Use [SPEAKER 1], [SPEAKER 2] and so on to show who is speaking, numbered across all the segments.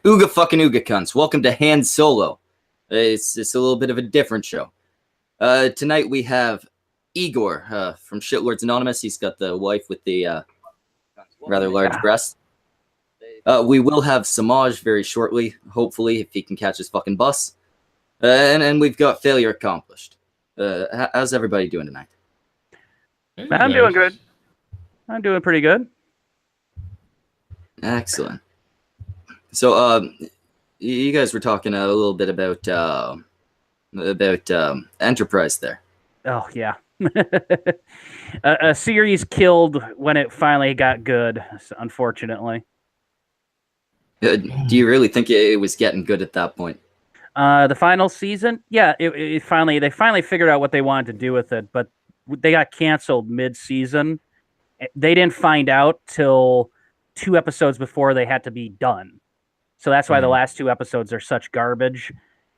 [SPEAKER 1] Ooga fucking ooga cunts. Welcome to Han Solo. It's a little bit of a different show. Tonight we have Igor from Shitlords Anonymous. He's got the wife with the rather large breasts. We will have Samaj very shortly, hopefully, if he can catch his fucking bus. And we've got Failure Accomplished. How's everybody doing tonight?
[SPEAKER 2] Hey,
[SPEAKER 3] I'm doing good. I'm doing pretty good.
[SPEAKER 1] Excellent. So, you guys were talking a little bit about Enterprise there.
[SPEAKER 3] Oh, yeah. a series killed when it finally got good, unfortunately.
[SPEAKER 1] Do you really think it was getting good at that point?
[SPEAKER 3] The final season, yeah, they finally figured out what they wanted to do with it, but they got canceled mid-season. They didn't find out till 2 episodes before they had to be done. So that's why the last 2 episodes are such garbage,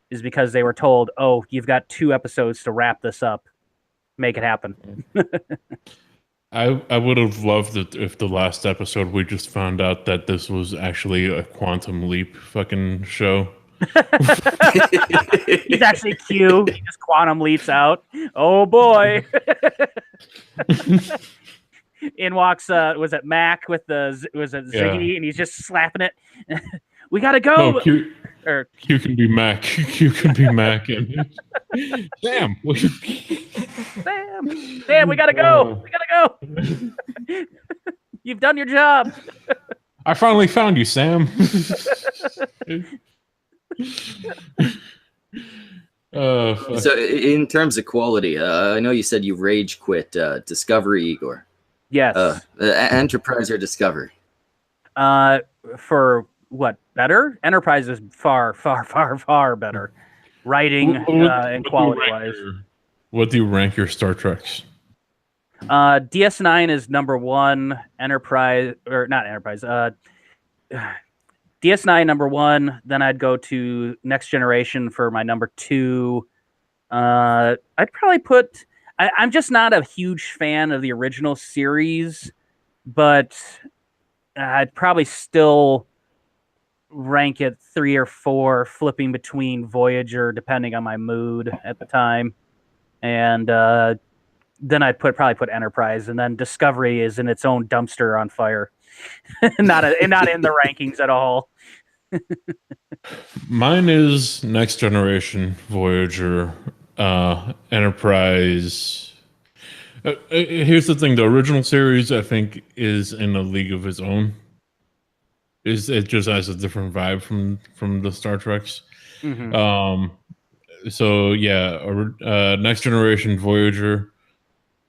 [SPEAKER 3] is because they were told, oh, you've got 2 episodes to wrap this up. Make it happen.
[SPEAKER 2] I would have loved it if the last episode we just found out that this was actually a Quantum Leap fucking show.
[SPEAKER 3] He's actually Q. He just quantum leaps out. Oh boy! In walks was it Mac with Ziggy, and he's just slapping it. We gotta go.
[SPEAKER 2] No, Q can be Mac. Q can be Mac. And Sam,
[SPEAKER 3] Sam, we gotta go. We gotta go. You've done your job.
[SPEAKER 2] I finally found you, Sam.
[SPEAKER 1] So, in terms of quality, I know you said you rage quit Discovery, Igor.
[SPEAKER 3] Yes.
[SPEAKER 1] Enterprise or Discovery?
[SPEAKER 3] For what, better? Enterprise is far, far, far, far better. Writing and quality-wise.
[SPEAKER 2] What do you rank your Star Treks?
[SPEAKER 3] DS9 is number 1. Enterprise, or not Enterprise. DS9 number 1. Then I'd go to Next Generation for my number 2. I'd probably put. I'm just not a huge fan of the original series, but I'd probably still rank it 3 or 4, flipping between Voyager depending on my mood at the time, and then I'd probably put Enterprise, and then Discovery is in its own dumpster on fire. not in the rankings at all.
[SPEAKER 2] Mine is Next Generation, Voyager, Enterprise. Here's the thing: the original series, I think, is in a league of its own. It just has a different vibe from the Star Treks.
[SPEAKER 3] Mm-hmm.
[SPEAKER 2] So yeah, Next Generation, Voyager,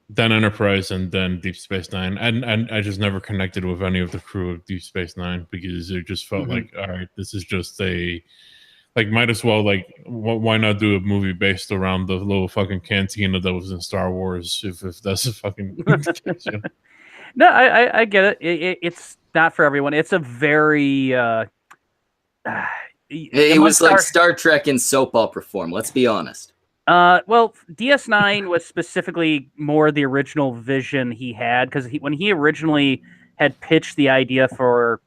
[SPEAKER 2] then Enterprise, and then Deep Space Nine. And I just never connected with any of the crew of Deep Space Nine because it just felt like, all right, this is just might as well, why not do a movie based around the little fucking cantina that was in Star Wars if that's a fucking you know?
[SPEAKER 3] No, I get it. It's not for everyone. It's a very
[SPEAKER 1] it was like Star Trek in soap opera form, let's be honest.
[SPEAKER 3] Well, DS9 was specifically more the original vision he had, because when he originally had pitched the idea for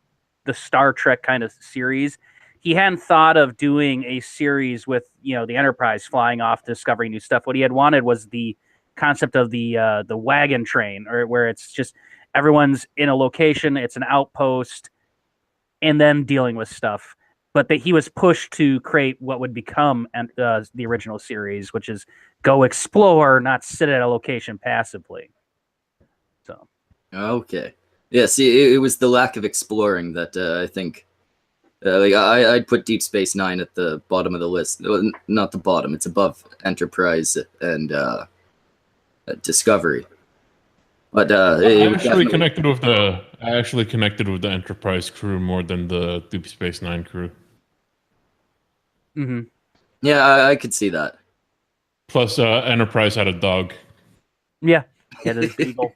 [SPEAKER 3] the Star Trek kind of series, he hadn't thought of doing a series with, the Enterprise flying off, discovering new stuff. What he had wanted was the concept of the wagon train, or where it's just everyone's in a location, it's an outpost, and then dealing with stuff. But he was pushed to create what would become the original series, which is go explore, not sit at a location passively. So,
[SPEAKER 1] okay, yeah. See, it was the lack of exploring that I think. I'd put Deep Space Nine at the bottom of the list. Not the bottom; it's above Enterprise and Discovery. But
[SPEAKER 2] I actually connected with the Enterprise crew more than the Deep Space Nine crew.
[SPEAKER 3] Mm-hmm.
[SPEAKER 1] Yeah, I could see that.
[SPEAKER 2] Plus, Enterprise had a dog.
[SPEAKER 3] Yeah, there's people.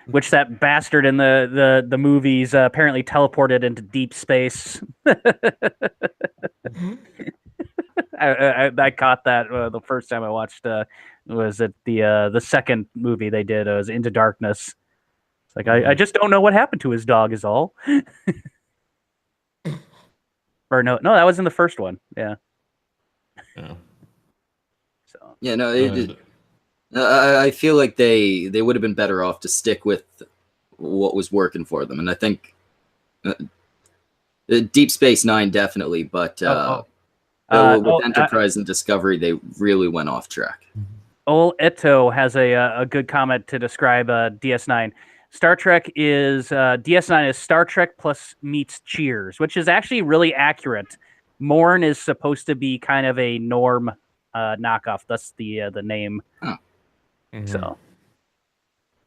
[SPEAKER 3] Which that bastard in the movies apparently teleported into deep space. I caught that the first time I watched. Was it the second movie they did? It was Into Darkness. It's like I just don't know what happened to his dog. Is all. Or no, that was in the first one. Yeah.
[SPEAKER 2] Yeah.
[SPEAKER 3] So
[SPEAKER 1] Yeah, no, I feel like they would have been better off to stick with what was working for them, and I think Deep Space Nine definitely, but with Enterprise and Discovery, they really went off track.
[SPEAKER 3] Ol Eto has a good comment to describe DS9. Star Trek is DS9 is Star Trek plus meets Cheers, which is actually really accurate. Morn is supposed to be kind of a Norm knockoff. That's the name.
[SPEAKER 1] Oh.
[SPEAKER 2] Mm-hmm.
[SPEAKER 3] So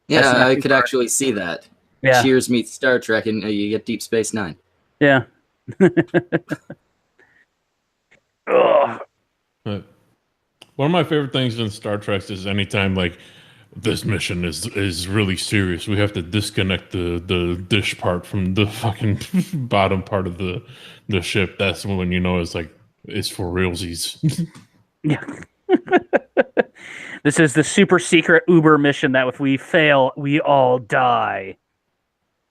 [SPEAKER 1] yeah, I could actually see that.
[SPEAKER 3] Yeah.
[SPEAKER 1] Cheers meets Star Trek, and you get Deep Space Nine.
[SPEAKER 3] Yeah. Ugh.
[SPEAKER 2] But one of my favorite things in Star Trek is anytime like this mission is really serious. We have to disconnect the dish part from the fucking bottom part of the ship. That's when you know it's for realsies.
[SPEAKER 3] Yeah. This is the super secret Uber mission that if we fail, we all die.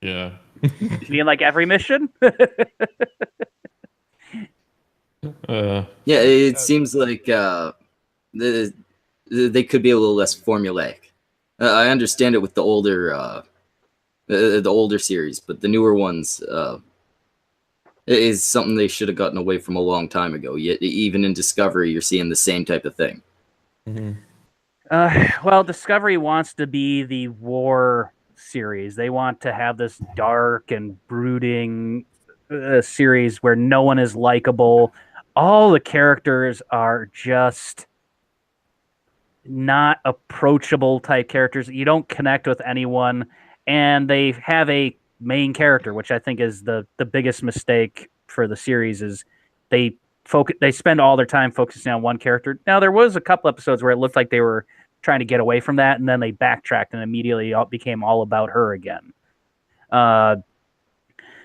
[SPEAKER 2] Yeah.
[SPEAKER 3] You mean like every mission?
[SPEAKER 1] Yeah, it seems like they could be a little less formulaic. I understand it with the older series, but the newer ones is something they should have gotten away from a long time ago. Yet even in Discovery, you're seeing the same type of thing.
[SPEAKER 2] Mm-hmm.
[SPEAKER 3] Well, Discovery wants to be the war series. They want to have this dark and brooding series where no one is likable. All the characters are just not approachable type characters. You don't connect with anyone, and they have a main character, which I think is the biggest mistake for the series. Is they spend all their time focusing on one character. Now there was a couple episodes where it looked like they were trying to get away from that, and then they backtracked and immediately became all about her again.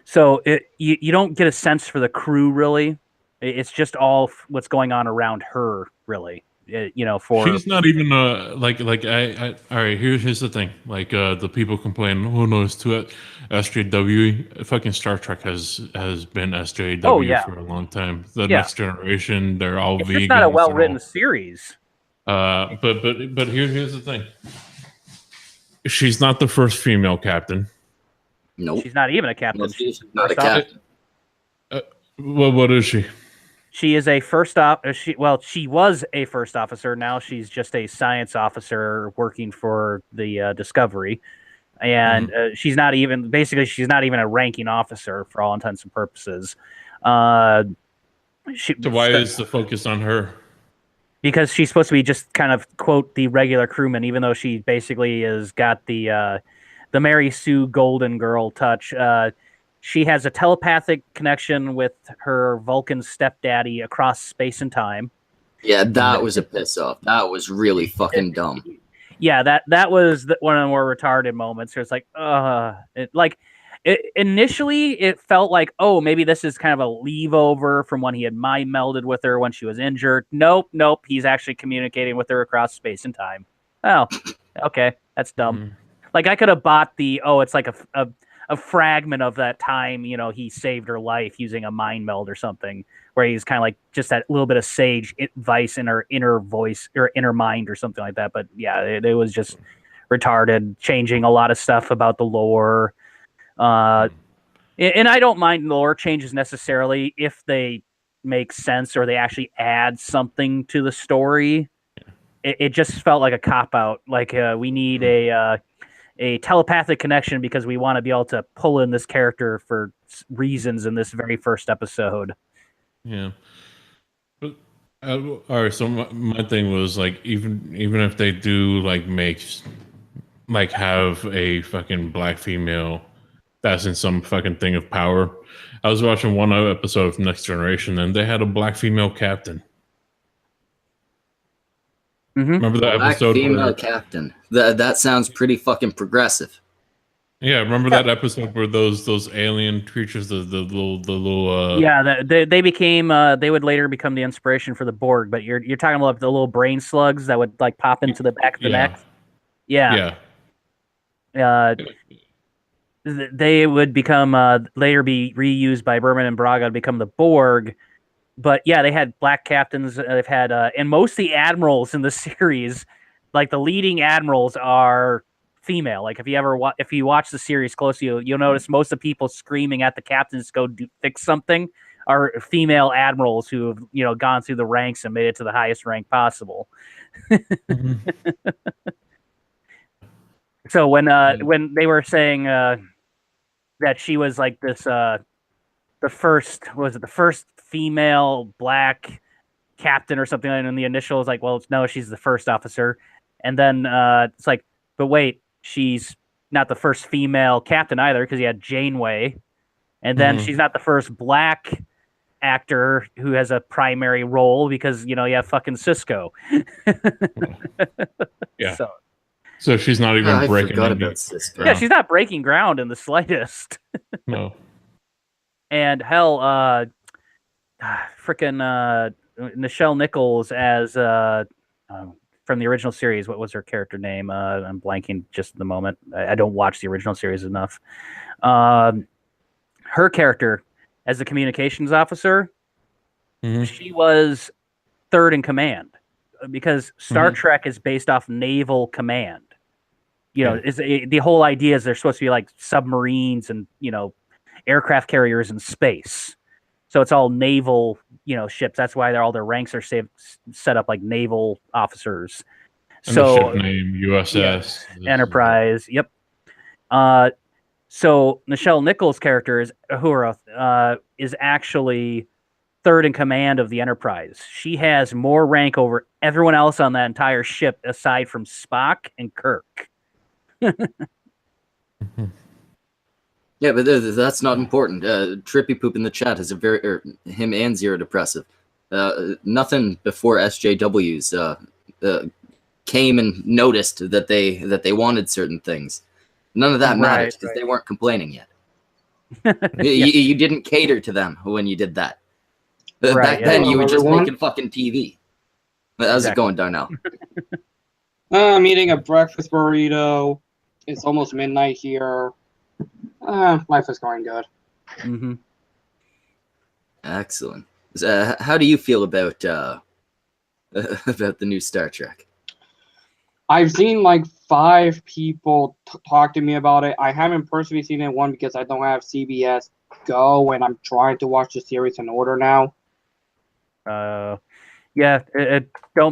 [SPEAKER 3] So you don't get a sense for the crew really. It's just all what's going on around her really.
[SPEAKER 2] She's not even like I all right, here's the thing, like the people complain, oh no, it's too SJW. Fucking Star Trek has been SJW for a long time. The Next Generation, they're all
[SPEAKER 3] it's
[SPEAKER 2] vegans.
[SPEAKER 3] It's not a well-written series.
[SPEAKER 2] But here's the thing, she's not the first female captain.
[SPEAKER 1] Nope.
[SPEAKER 3] She's not even a captain.
[SPEAKER 1] She's not a captain.
[SPEAKER 2] What is she?
[SPEAKER 3] She is a she was a first officer. Now she's just a science officer working for the Discovery, and she's not even a ranking officer for all intents and purposes. So
[SPEAKER 2] why is the focus on her?
[SPEAKER 3] Because she's supposed to be just kind of quote the regular crewman, even though she basically has got the Mary Sue Golden Girl touch. She has a telepathic connection with her Vulcan stepdaddy across space and time.
[SPEAKER 1] Yeah, that was a piss off. That was really fucking dumb.
[SPEAKER 3] Yeah, that was one of the more retarded moments. It's like, initially it felt like, oh, maybe this is kind of a leave over from when he had mind melded with her when she was injured. Nope. He's actually communicating with her across space and time. Oh, okay, that's dumb. Like I could have bought it's like a fragment of that time, he saved her life using a mind meld or something, where he's kind of like just that little bit of sage advice in her inner voice or inner mind or something like that. But yeah, it was just retarded, changing a lot of stuff about the lore. And I don't mind lore changes necessarily if they make sense or they actually add something to the story. It just felt like a cop out. Like we need a telepathic connection because we want to be able to pull in this character for reasons in this very first episode.
[SPEAKER 2] Yeah. But all right, so my thing was like, even if they do have a fucking black female that's in some fucking thing of power. I was watching one episode of Next Generation and they had a black female captain. Remember that episode?
[SPEAKER 1] Female captain. That sounds pretty fucking progressive.
[SPEAKER 2] Yeah, remember that episode where those alien creatures, the little
[SPEAKER 3] they became they would later become the inspiration for the Borg. But you're talking about the little brain slugs that would like pop into the back of the neck. Yeah. they would become later be reused by Berman and Braga to become the Borg. But yeah, they had black captains. They've had and most of the admirals in the series, like the leading admirals, are female. Like if you watch the series closely, you'll notice most of the people screaming at the captains to go fix something are female admirals who have gone through the ranks and made it to the highest rank possible.
[SPEAKER 2] Mhm.
[SPEAKER 3] So when they were saying that she was like this the first female black captain or something, and the initial is like, well, no, she's the first officer, and then it's like, but wait, she's not the first female captain either, because you had Janeway, and then she's not the first black actor who has a primary role, because you have fucking Cisco.
[SPEAKER 2] Yeah.
[SPEAKER 3] So
[SPEAKER 2] she's not even
[SPEAKER 1] I
[SPEAKER 2] breaking
[SPEAKER 1] forgot
[SPEAKER 2] any
[SPEAKER 1] about Cisco.
[SPEAKER 3] yeah, she's not breaking ground in the slightest.
[SPEAKER 2] No.
[SPEAKER 3] And hell, freaking Nichelle Nichols as from the original series. What was her character name? I'm blanking just at the moment. I don't watch the original series enough. Her character as the communications officer, she was third in command, because Star Trek is based off naval command. The whole idea is they're supposed to be like submarines and aircraft carriers in space. So it's all naval, ships. That's why all their ranks are set up like naval officers.
[SPEAKER 2] And
[SPEAKER 3] so
[SPEAKER 2] the ship name USS
[SPEAKER 3] Enterprise. Yep. So Nichelle Nichols' character is Uhura, is actually third in command of the Enterprise. She has more rank over everyone else on that entire ship aside from Spock and Kirk.
[SPEAKER 1] Yeah, but that's not important. Trippy Poop in the chat has him and Zero Depressive. Nothing before SJWs came and noticed that they wanted certain things. None of that matters because they weren't complaining yet. You didn't cater to them when you did that. Back then, you were just making fucking TV. How's it going, Darnell?
[SPEAKER 4] I'm eating a breakfast burrito. It's almost midnight here. Life is going good.
[SPEAKER 3] Mm-hmm.
[SPEAKER 1] Excellent. How do you feel about the new Star Trek?
[SPEAKER 4] I've seen like 5 people talk to me about it. I haven't personally seen it, one because I don't have CBS Go, and I'm trying to watch the series in order now.
[SPEAKER 3] Don't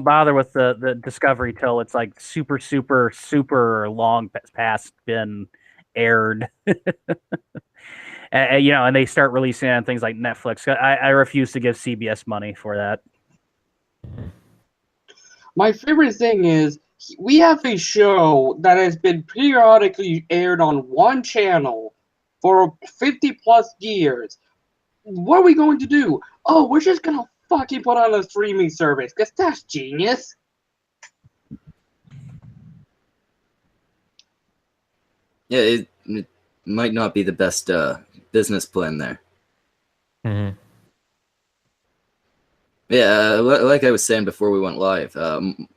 [SPEAKER 3] bother with the Discovery till it's like super, super, super long past been aired. And they start releasing it on things like Netflix. I refuse to give CBS money for that.
[SPEAKER 4] My favorite thing is we have a show that has been periodically aired on one channel for 50 plus years. What are we going to do? Oh, we're just gonna fucking put on a streaming service, because that's genius.
[SPEAKER 1] Yeah, it might not be the best business plan there.
[SPEAKER 2] Mm-hmm.
[SPEAKER 1] Yeah, like I was saying before we went live,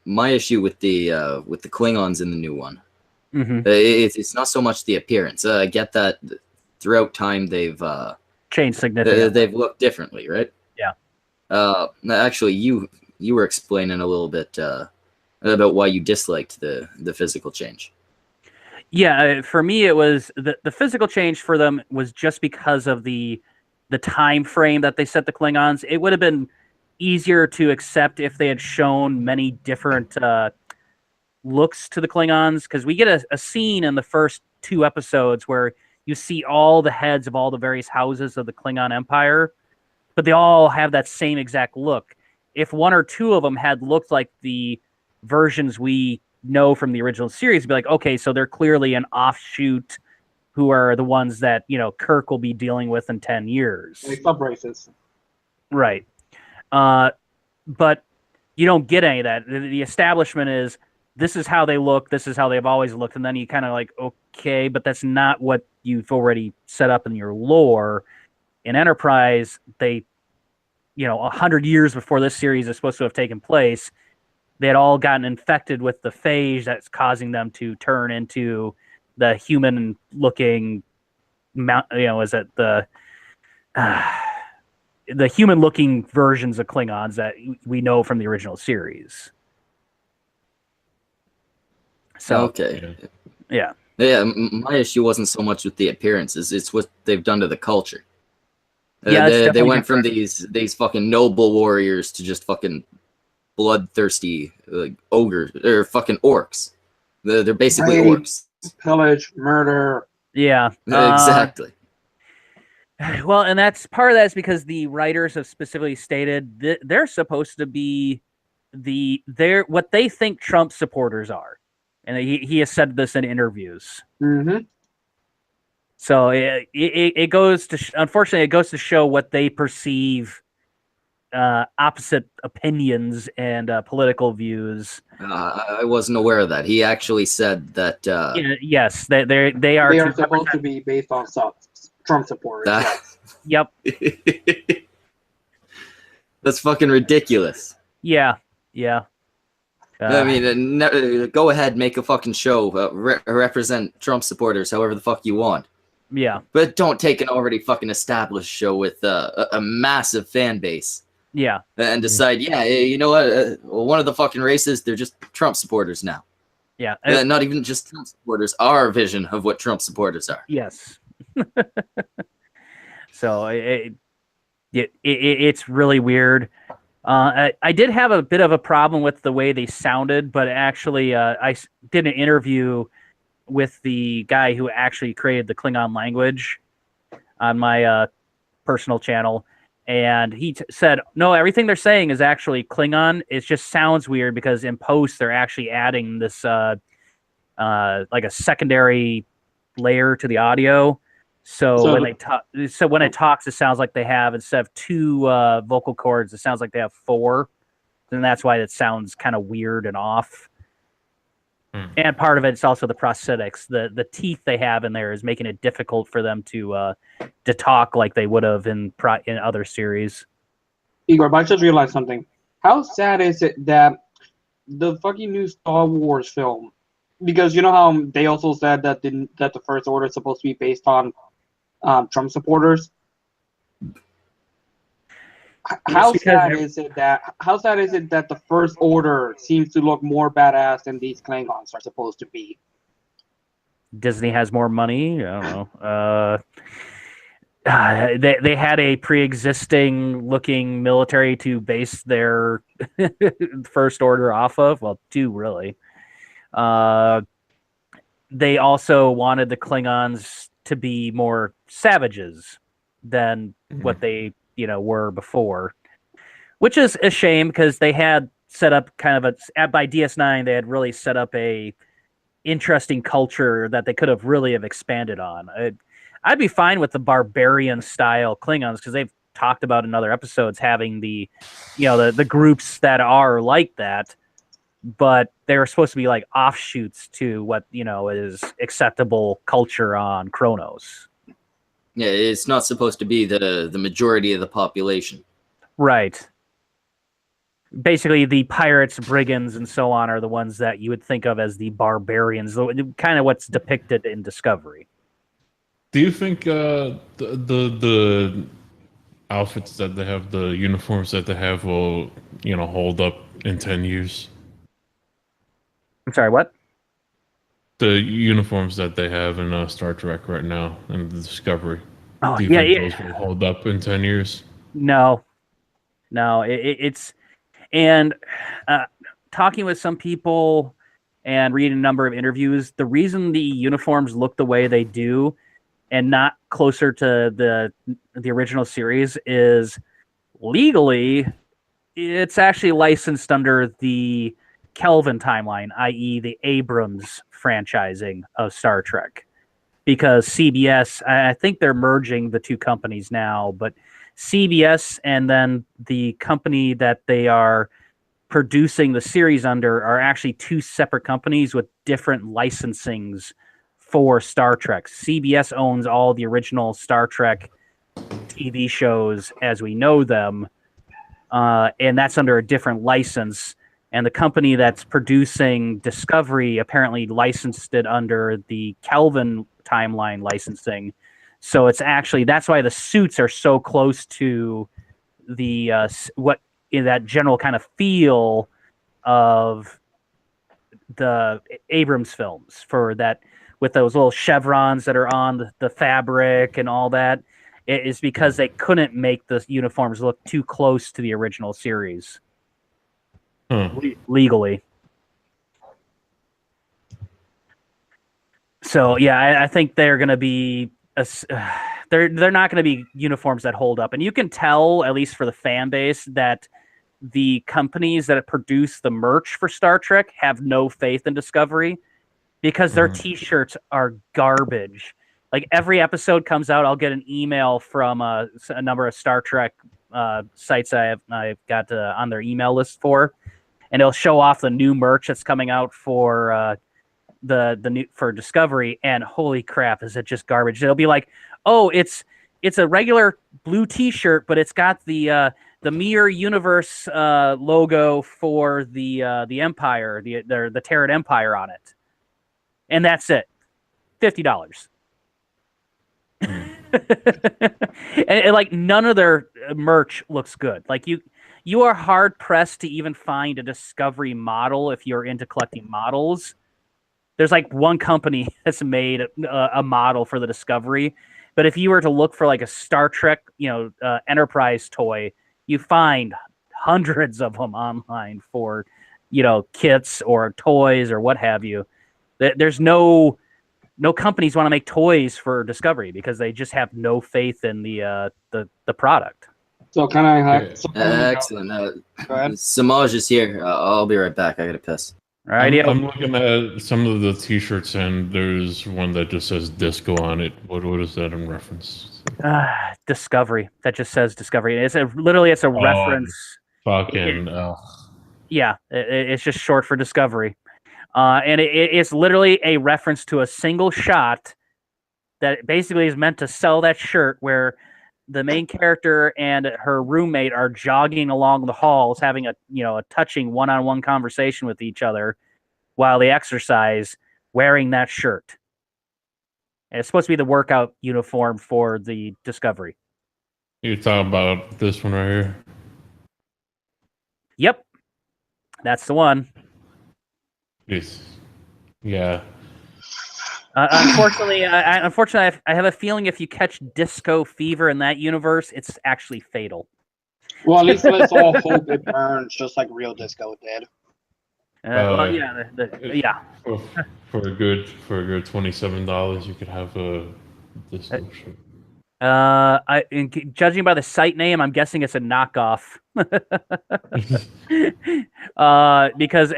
[SPEAKER 1] my issue with the Klingons in the new one, it's not so much the appearance. I get that throughout time they've
[SPEAKER 3] changed significantly.
[SPEAKER 1] They've looked differently, right?
[SPEAKER 3] Yeah.
[SPEAKER 1] Actually, you were explaining a little bit about why you disliked the physical change.
[SPEAKER 3] Yeah, for me, it was the physical change for them was just because of the time frame that they set the Klingons. It would have been easier to accept if they had shown many different looks to the Klingons, because we get a scene in the first 2 episodes where you see all the heads of all the various houses of the Klingon Empire, but they all have that same exact look. If 1 or 2 of them had looked like the versions we know from the original series, it'd be like, okay, so they're clearly an offshoot who are the ones that Kirk will be dealing with in 10 years.
[SPEAKER 4] They sub-races.
[SPEAKER 3] Right. But you don't get any of that. The establishment is, this is how they look, this is how they've always looked, and then you kind of like, okay, but that's not what you've already set up in your lore. In Enterprise, they, 100 years before this series is supposed to have taken place, they had all gotten infected with the phage that's causing them to turn into the human-looking is it the human-looking versions of Klingons that we know from the original series. So
[SPEAKER 1] Okay.
[SPEAKER 3] yeah.
[SPEAKER 1] My issue wasn't so much with the appearances; it's what they've done to the culture.
[SPEAKER 3] Yeah, it's
[SPEAKER 1] they
[SPEAKER 3] definitely
[SPEAKER 1] went from
[SPEAKER 3] different.
[SPEAKER 1] these fucking noble warriors to just fucking bloodthirsty ogres or fucking orcs. They're basically
[SPEAKER 4] Rape,
[SPEAKER 1] orcs.
[SPEAKER 4] pillage, murder.
[SPEAKER 3] Yeah.
[SPEAKER 1] Exactly.
[SPEAKER 3] Well, and that's part of that is because the writers have specifically stated that they're supposed to be they're what they think Trump supporters are, and he has said this in interviews.
[SPEAKER 4] Mm-hmm.
[SPEAKER 3] So it goes to unfortunately it goes to show what they perceive opposite opinions and political views.
[SPEAKER 1] I wasn't aware of that. He actually said that.
[SPEAKER 3] Yes, they are.
[SPEAKER 4] They are supposed to be based on Trump supporters.
[SPEAKER 3] Yep.
[SPEAKER 1] That's fucking ridiculous.
[SPEAKER 3] Yeah.
[SPEAKER 1] I mean, go ahead, make a fucking show, represent Trump supporters however the fuck you want.
[SPEAKER 3] Yeah.
[SPEAKER 1] But don't take an already fucking established show with a massive fan base.
[SPEAKER 3] Yeah.
[SPEAKER 1] And decide, you know what? One of the fucking races, they're just Trump supporters now.
[SPEAKER 3] Yeah.
[SPEAKER 1] Not even just Trump supporters, our vision of what Trump supporters are.
[SPEAKER 3] Yes. So it's really weird. I did have a bit of a problem with the way they sounded, but actually I did an interview with the guy who actually created the Klingon language on my personal channel. And he said, no, everything they're saying is actually Klingon. It just sounds weird because in post they're actually adding this like a secondary layer to the audio. So when they talk, when it talks, it sounds like they have, instead of 2 vocal cords, it sounds like they have 4. And that's why it sounds kind of weird and off. And part of it's also the prosthetics. The teeth they have in there is making it difficult for them to talk like they would have in other series.
[SPEAKER 4] Igor, but I just realized something. How sad is it that the fucking new Star Wars film, because you know how they also said that the First Order is supposed to be based on Trump supporters? How sad is it that the First Order seems to look more badass than these Klingons are supposed to be?
[SPEAKER 3] Disney has more money. I don't know. They had a pre-existing looking military to base their First Order off of. Well, 2 really. They also wanted the Klingons to be more savages than what they were before, which is a shame because they had set up kind of by DS9 they had really set up a interesting culture that they could have really expanded on. I'd be fine with the barbarian style Klingons because they've talked about in other episodes having the groups that are like that, but they're supposed to be like offshoots to what is acceptable culture on Kronos.
[SPEAKER 1] Yeah, it's not supposed to be the majority of the population.
[SPEAKER 3] Right. Basically, the pirates, brigands, and so on are the ones that you would think of as the barbarians, kind of what's depicted in Discovery.
[SPEAKER 2] Do you think the outfits that they have, the uniforms that they have, will hold up in 10 years?
[SPEAKER 3] I'm sorry, what?
[SPEAKER 2] The uniforms that they have in Star Trek right now in the Discovery.
[SPEAKER 3] Oh,
[SPEAKER 2] do you think those will hold up in 10 years?
[SPEAKER 3] No. It's and talking with some people and reading a number of interviews, the reason the uniforms look the way they do and not closer to the original series is legally it's actually licensed under the Kelvin timeline, i.e. the Abrams franchising of Star Trek. Because CBS, I think they're merging the 2 companies now, but CBS and then the company that they are producing the series under are actually 2 separate companies with different licensings for Star Trek. CBS owns all the original Star Trek TV shows as we know them, and that's under a different license. And the company that's producing Discovery apparently licensed it under the Kelvin timeline licensing. So it's actually that's why the suits are so close to the what in that general kind of feel of the Abrams films for that with those little chevrons that are on the fabric and all that. It is because they couldn't make the uniforms look too close to the original series legally. So yeah, I think they're going to be they're not going to be uniforms that hold up, and you can tell at least for the fan base that the companies that produce the merch for Star Trek have no faith in Discovery because their T-shirts are garbage. Like every episode comes out, I'll get an email from a number of Star Trek sites I've got on their email list for, and it'll show off the new merch that's coming out for the new for Discovery. And holy crap, is it just garbage? It'll be like, oh, it's a regular blue T-shirt, but it's got the Mirror Universe logo for the Empire, the Terran Empire on it, and that's it, $50. and like none of their merch looks good. Like you are hard pressed to even find a Discovery model if you're into collecting models. There's like one company that's made a model for the Discovery, but if you were to look for like a Star Trek, Enterprise toy, you find hundreds of them online for, kits or toys or what have you. There's no companies want to make toys for Discovery because they just have no faith in the product.
[SPEAKER 4] So can I?
[SPEAKER 1] Excellent. Samaj is here. I'll be right back. I gotta piss.
[SPEAKER 3] All right,
[SPEAKER 2] I'm looking at some of the T-shirts, and there's one that just says "Disco" on it. What is that in reference?
[SPEAKER 3] Discovery. That just says Discovery. It's a reference.
[SPEAKER 2] Fucking.
[SPEAKER 3] Yeah, it's just short for Discovery. And it's literally a reference to a single shot that basically is meant to sell that shirt where the main character and her roommate are jogging along the halls having a touching one-on-one conversation with each other while they exercise wearing that shirt. And it's supposed to be the workout uniform for the Discovery.
[SPEAKER 2] You're talking about this one right here?
[SPEAKER 3] Yep. That's the one.
[SPEAKER 2] Yes. Yeah.
[SPEAKER 3] Unfortunately, I have a feeling if you catch disco fever in that universe, it's actually fatal.
[SPEAKER 4] Well, at least let's all hope it burns just like real disco did.
[SPEAKER 3] Yeah.
[SPEAKER 2] For a good $27, you could have a disco shirt.
[SPEAKER 3] Judging by the site name, I'm guessing it's a knockoff. Because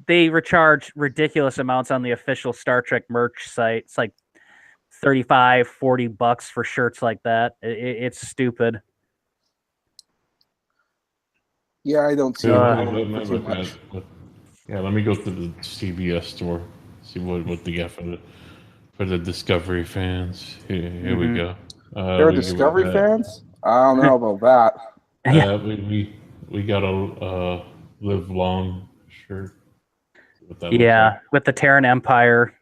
[SPEAKER 3] they recharge ridiculous amounts on the official Star Trek merch site. It's like $35-$40 for shirts like that. It's stupid.
[SPEAKER 5] Yeah, I don't see
[SPEAKER 2] let me go to the CBS store, see what they got for the Discovery fans. Here we go.
[SPEAKER 5] There are Discovery fans? I don't know about that.
[SPEAKER 3] Yeah.
[SPEAKER 2] We got a Live Long shirt. With
[SPEAKER 3] the Terran Empire.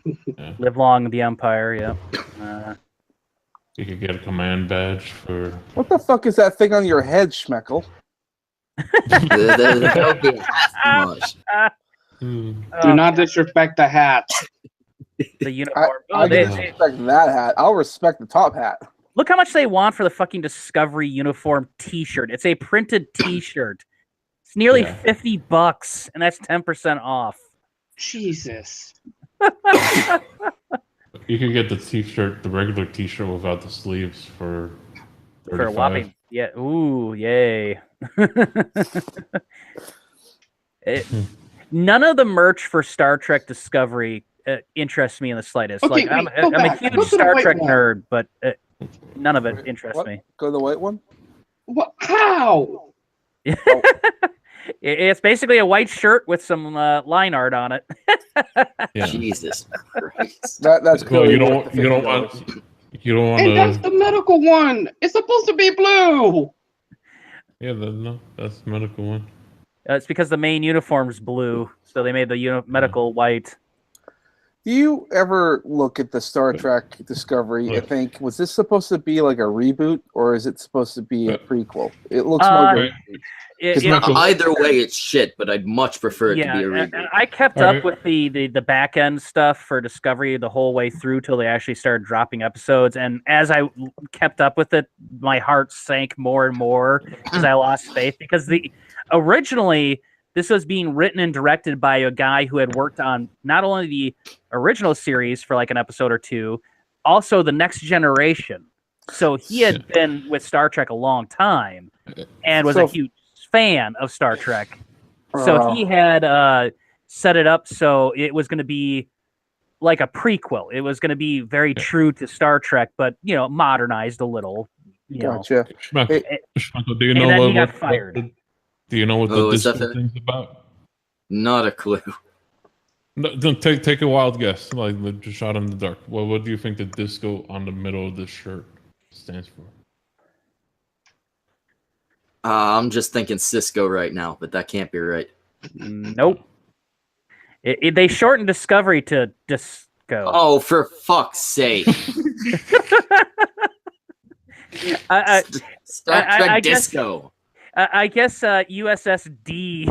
[SPEAKER 2] Yeah.
[SPEAKER 3] Live long the Empire, yeah.
[SPEAKER 2] You could get a command badge for...
[SPEAKER 5] What the fuck is that thing on your head, Schmeckel?
[SPEAKER 4] Do not disrespect the hat.
[SPEAKER 3] The uniform.
[SPEAKER 5] I can respect that hat. I'll respect the top hat.
[SPEAKER 3] Look how much they want for the fucking Discovery uniform T-shirt. It's a printed T-shirt. It's nearly $50, and that's 10% off.
[SPEAKER 4] Jesus.
[SPEAKER 2] You can get the T-shirt, the regular T-shirt without the sleeves for $35.
[SPEAKER 3] For a whopping, yeah. Ooh, yay! None of the merch for Star Trek Discovery interests me in the slightest.
[SPEAKER 4] Okay,
[SPEAKER 3] like I'm a huge Star Trek nerd, but none of it interests me.
[SPEAKER 5] Go to the white one.
[SPEAKER 4] What? How?
[SPEAKER 3] It's basically a white shirt with some line art on it.
[SPEAKER 2] Yeah.
[SPEAKER 1] Jesus Christ.
[SPEAKER 5] That's cool.
[SPEAKER 2] Well, you don't want
[SPEAKER 4] And that's the medical one. It's supposed to be blue.
[SPEAKER 2] Yeah, that's the medical one.
[SPEAKER 3] It's because the main uniform's blue, so they made the medical white.
[SPEAKER 5] Do you ever look at the Star Trek Discovery and think, was this supposed to be like a reboot, or is it supposed to be a prequel? It looks more like
[SPEAKER 1] either way, it's shit. But I'd much prefer it to be a reboot.
[SPEAKER 3] I kept up with the back end stuff for Discovery the whole way through till they actually started dropping episodes. And as I kept up with it, my heart sank more and more because I lost faith. Because originally this was being written and directed by a guy who had worked on not only the original series for like an episode or two, also the Next Generation. So he had been with Star Trek a long time and was a huge fan of Star Trek. So he had set it up so it was going to be like a prequel. It was going to be very true to Star Trek, but modernized a little.
[SPEAKER 5] Gotcha.
[SPEAKER 2] Do you know
[SPEAKER 3] then he got fired.
[SPEAKER 2] Do you know what the disco thing's about?
[SPEAKER 1] Not a clue.
[SPEAKER 2] No, take a wild guess, like just shot in the dark. What do you think the disco on the middle of the shirt stands for?
[SPEAKER 1] I'm just thinking Cisco right now, but that can't be right.
[SPEAKER 3] Nope. They shortened Discovery to Disco.
[SPEAKER 1] Oh, for fuck's sake! Star Trek Disco.
[SPEAKER 3] I guess USS D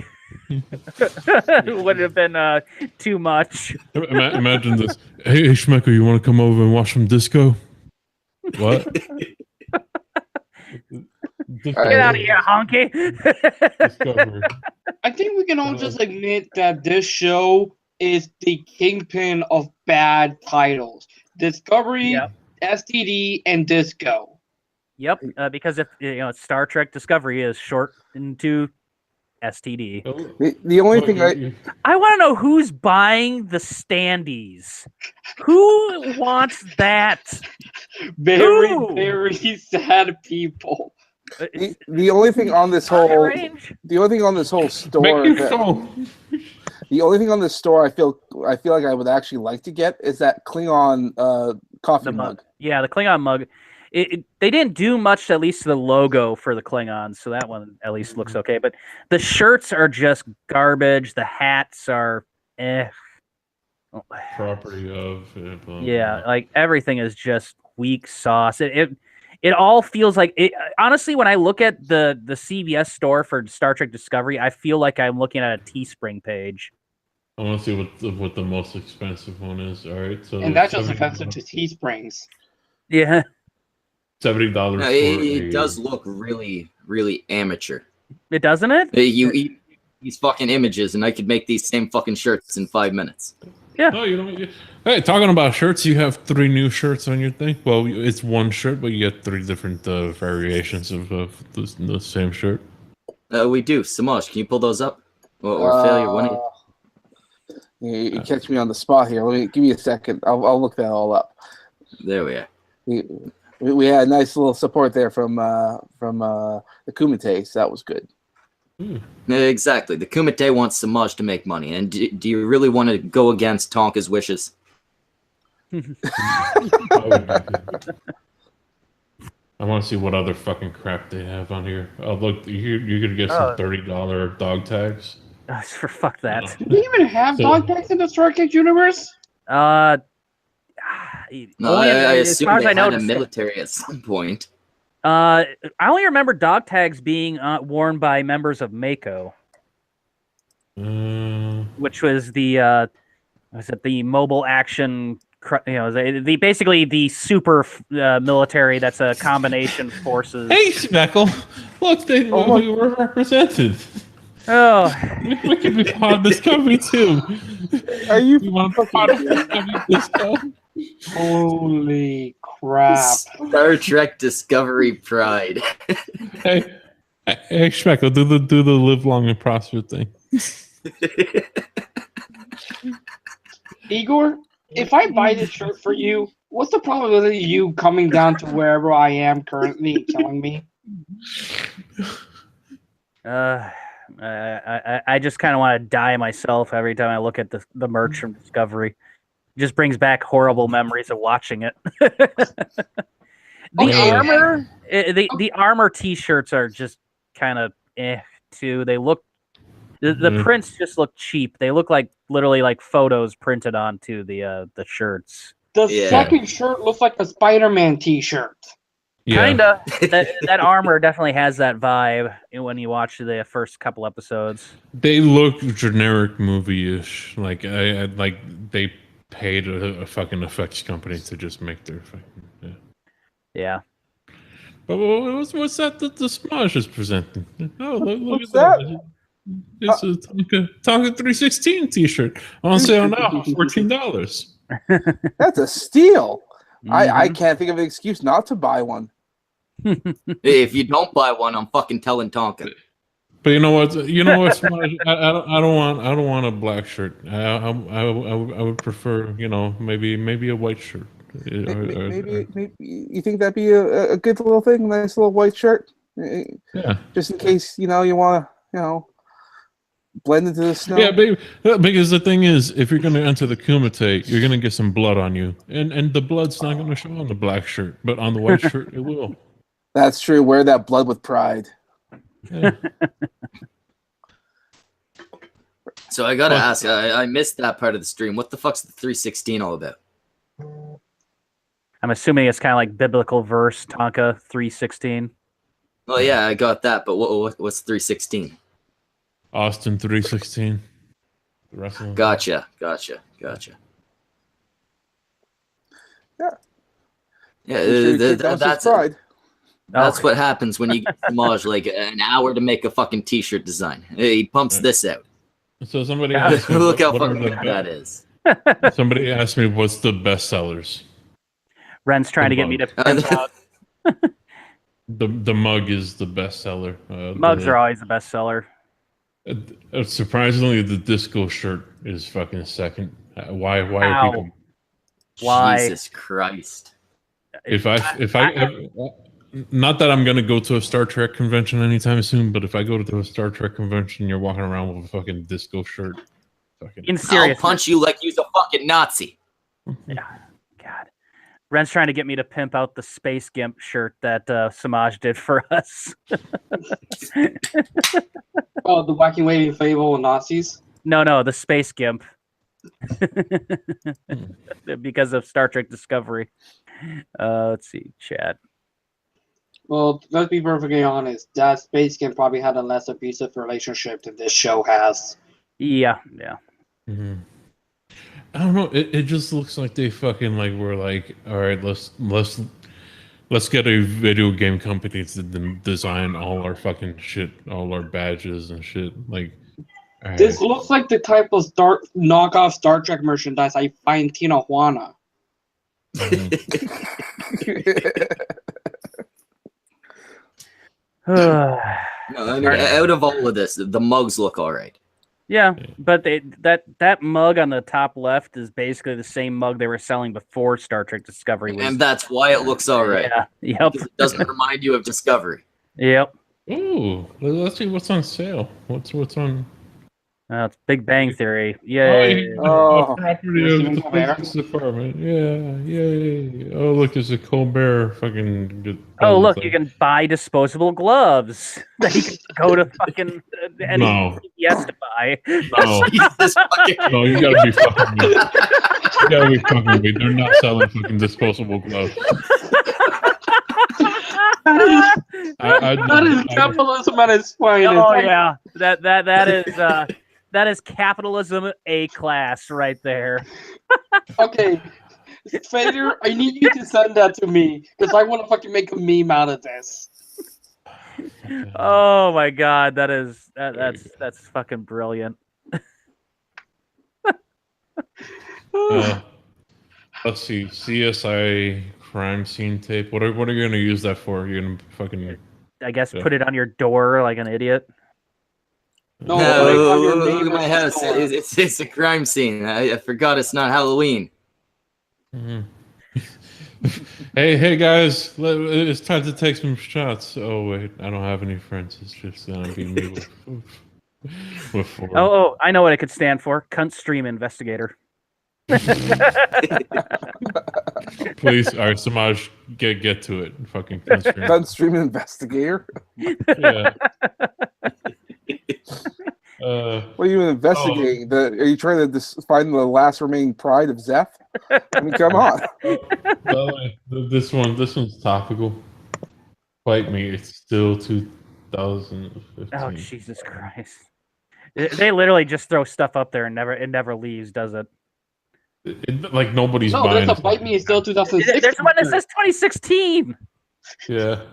[SPEAKER 3] would have been too much.
[SPEAKER 2] Imagine this. Hey, Schmecker, you want to come over and watch some disco? What?
[SPEAKER 3] Get out of here, honky.
[SPEAKER 4] I think we can all just admit that this show is the kingpin of bad titles. Discovery, STD, and Disco.
[SPEAKER 3] Yep, because if Star Trek Discovery is short into STD.
[SPEAKER 5] The only thing
[SPEAKER 3] I want to know who's buying the standees. Who wants that?
[SPEAKER 5] Very sad people. The only thing on this whole store the only thing on this store I feel like I would actually like to get is that Klingon coffee mug.
[SPEAKER 3] Yeah, the Klingon mug. They didn't do much, at least to the logo for the Klingons, so that one at least looks okay. But the shirts are just garbage. The hats are
[SPEAKER 2] property of
[SPEAKER 3] like everything is just weak sauce. It all feels like it. Honestly, when I look at the CVS store for Star Trek Discovery, I feel like I'm looking at a Teespring page.
[SPEAKER 2] I want to see what the most expensive one is. All right, so
[SPEAKER 4] and that's just offensive to Teesprings.
[SPEAKER 3] Yeah.
[SPEAKER 2] $70.
[SPEAKER 1] It does look really, really amateur.
[SPEAKER 3] It doesn't it?
[SPEAKER 1] You eat these fucking images, and I could make these same fucking shirts in 5 minutes.
[SPEAKER 3] Yeah.
[SPEAKER 2] No, you don't. Hey, talking about shirts, you have 3 new shirts on your thing. Well, it's one shirt, but you get 3 different variations of the same shirt.
[SPEAKER 1] We do. Samaj, can you pull those up? Or failure one?
[SPEAKER 5] You catch me on the spot here. Give me a second. I'll look that all up.
[SPEAKER 1] There we are.
[SPEAKER 5] We had a nice little support there from the Kumite, so that was good.
[SPEAKER 1] Exactly. The Kumite wants Samaj to make money, and do you really want to go against Tonka's wishes?
[SPEAKER 2] I want to see what other fucking crap they have on here. Oh, look, you could get some $30 dog tags.
[SPEAKER 3] For fuck that.
[SPEAKER 4] Do we even have dog tags in the Star Trek universe?
[SPEAKER 1] No, I assume they had a military at some point.
[SPEAKER 3] I only remember dog tags being worn by members of Mako, which was the mobile action. Basically the super military. That's a combination forces.
[SPEAKER 2] Hey, Speckle, look, we were represented.
[SPEAKER 3] Oh,
[SPEAKER 2] we could be part of Discovery too.
[SPEAKER 5] Are you
[SPEAKER 2] want to be part of Discovery?
[SPEAKER 4] Holy crap!
[SPEAKER 1] Star Trek Discovery pride.
[SPEAKER 2] Hey, Speckle, do the live long and prosper thing.
[SPEAKER 4] Igor, if I buy this shirt for you, what's the probability of you coming down to wherever I am currently and killing me?
[SPEAKER 3] I just kind of want to die myself every time I look at the merch from Discovery. It just brings back horrible memories of watching it. The armor T-shirts are just kind of too. They look the prints just look cheap. They look like literally like photos printed onto the shirts.
[SPEAKER 4] The
[SPEAKER 1] Yeah.
[SPEAKER 4] second shirt looks like a Spider-Man T-shirt.
[SPEAKER 2] Yeah.
[SPEAKER 3] Kinda. that armor definitely has that vibe when you watch the first couple episodes.
[SPEAKER 2] They look generic movie-ish. Like I like they paid a fucking effects company to just make their fucking
[SPEAKER 3] Yeah.
[SPEAKER 2] But what's that the Smudge is presenting? Oh, look
[SPEAKER 5] What's
[SPEAKER 2] at
[SPEAKER 5] that?
[SPEAKER 2] It's a Tonka 316 T-shirt on sale now, $14.
[SPEAKER 5] That's a steal. I
[SPEAKER 3] Mhm.
[SPEAKER 5] can't think of an excuse not to buy one.
[SPEAKER 1] If you don't buy one, I'm fucking telling Tonka.
[SPEAKER 2] But you know what? Smudge? I don't want a black shirt. I would prefer maybe a white shirt.
[SPEAKER 5] Maybe you think that'd be a good little thing, nice little white shirt,
[SPEAKER 2] Yeah.
[SPEAKER 5] just in case you want to blend into the snow.
[SPEAKER 2] Yeah, because the thing is, if you're going to enter the Kumite, you're going to get some blood on you, and the blood's not going to show on the black shirt, but on the white shirt it will.
[SPEAKER 5] That's true. Wear that blood with pride.
[SPEAKER 2] Yeah.
[SPEAKER 1] So I gotta ask, I missed that part of the stream. What the fuck's the 316 all about?
[SPEAKER 3] I'm assuming it's kind of like biblical verse Tonka 316.
[SPEAKER 1] Oh yeah, I got that, but what's 316?
[SPEAKER 2] Austin 316. The wrestling.
[SPEAKER 1] Gotcha.
[SPEAKER 5] Yeah.
[SPEAKER 1] Yeah,
[SPEAKER 5] That's pride.
[SPEAKER 1] that's what happens when you get Samaj like an hour to make a fucking t-shirt design. He pumps this out.
[SPEAKER 2] So somebody asked me,
[SPEAKER 1] Look how
[SPEAKER 2] what are
[SPEAKER 1] fucking
[SPEAKER 2] the
[SPEAKER 1] good that is.
[SPEAKER 2] Somebody asked me what's the best sellers.
[SPEAKER 3] Ren's trying to get me to pimp out.
[SPEAKER 2] The mug is the best seller.
[SPEAKER 3] Mugs are always the best seller.
[SPEAKER 2] Surprisingly, the disco shirt is fucking second. Why
[SPEAKER 3] Ow.
[SPEAKER 2] are people?
[SPEAKER 3] Why?
[SPEAKER 1] Jesus Christ.
[SPEAKER 2] If I not that I'm gonna go to a Star Trek convention anytime soon, but if I go to a Star Trek convention, you're walking around with a fucking disco shirt. Fucking.
[SPEAKER 3] In
[SPEAKER 1] I'll
[SPEAKER 3] serious.
[SPEAKER 1] punch you like you're a fucking Nazi.
[SPEAKER 3] Yeah, God. Ren's trying to get me to pimp out the Space Gimp shirt that Samaj did for us.
[SPEAKER 4] Oh, the Wacky Waving Fable and Nazis.
[SPEAKER 3] No, the Space Gimp. Because of Star Trek Discovery. Let's see, chat.
[SPEAKER 4] Well, let's be perfectly honest. That Space Gimp probably had a less abusive relationship than this show has.
[SPEAKER 3] Yeah.
[SPEAKER 2] Mm-hmm. I don't know. It just looks like they fucking were like, all right, let's get a video game company to design all our fucking shit, all our badges and shit. Like, all right.
[SPEAKER 4] This looks like the type of knockoff Star Trek merchandise I find Tijuana.
[SPEAKER 1] No, I mean, out of all of this, the mugs look all right.
[SPEAKER 3] Yeah, but that mug on the top left is basically the same mug they were selling before Star Trek Discovery was.
[SPEAKER 1] And that's why it looks all right.
[SPEAKER 3] Yeah. Yep.
[SPEAKER 1] Because it doesn't remind you of Discovery.
[SPEAKER 3] Yep.
[SPEAKER 2] Ooh, let's see what's on sale. What's on?
[SPEAKER 3] It's Big Bang Theory. Yay.
[SPEAKER 5] Oh.
[SPEAKER 2] Property of the physics department. Yeah, yay. Oh, look, it's a Colbert fucking.
[SPEAKER 3] Oh, look, you can buy disposable gloves that you can go to fucking any CVS to buy.
[SPEAKER 2] No.
[SPEAKER 1] Jesus fucking-
[SPEAKER 2] No, you gotta be fucking me. You gotta be fucking me. They're not selling fucking disposable gloves.
[SPEAKER 4] That is capitalism at its finest.
[SPEAKER 3] Oh yeah, that is capitalism A class right there.
[SPEAKER 4] Okay, Fader, I need you to send that to me because I want to fucking make a meme out of this.
[SPEAKER 3] Oh my god, that's fucking brilliant.
[SPEAKER 2] Let's see, CSI crime scene tape. What are you gonna use that for? You're gonna fucking.
[SPEAKER 3] I guess put it on your door like an idiot.
[SPEAKER 4] No,
[SPEAKER 1] look at my house. It's a crime scene. I forgot it's not Halloween.
[SPEAKER 2] Mm-hmm. Hey guys, it's time to take some shots. Oh wait, I don't have any friends. It's just gonna be me with four.
[SPEAKER 3] Oh, I know what it could stand for. Cunt stream investigator.
[SPEAKER 2] Please, all right, Samaj, get to it. Fucking
[SPEAKER 5] Gun stream investigator.
[SPEAKER 2] Yeah.
[SPEAKER 5] What are you investigating? Are you trying to find the last remaining pride of Zeph? I mean, come on.
[SPEAKER 2] This one's topical. Bite me. It's still 2015.
[SPEAKER 3] Oh, Jesus Christ! They literally just throw stuff up there and it never leaves, does it?
[SPEAKER 2] Like nobody's
[SPEAKER 4] No,
[SPEAKER 2] buying.
[SPEAKER 4] there's a Bite Me is still 2006.
[SPEAKER 3] There's one that says 2016.
[SPEAKER 2] Yeah.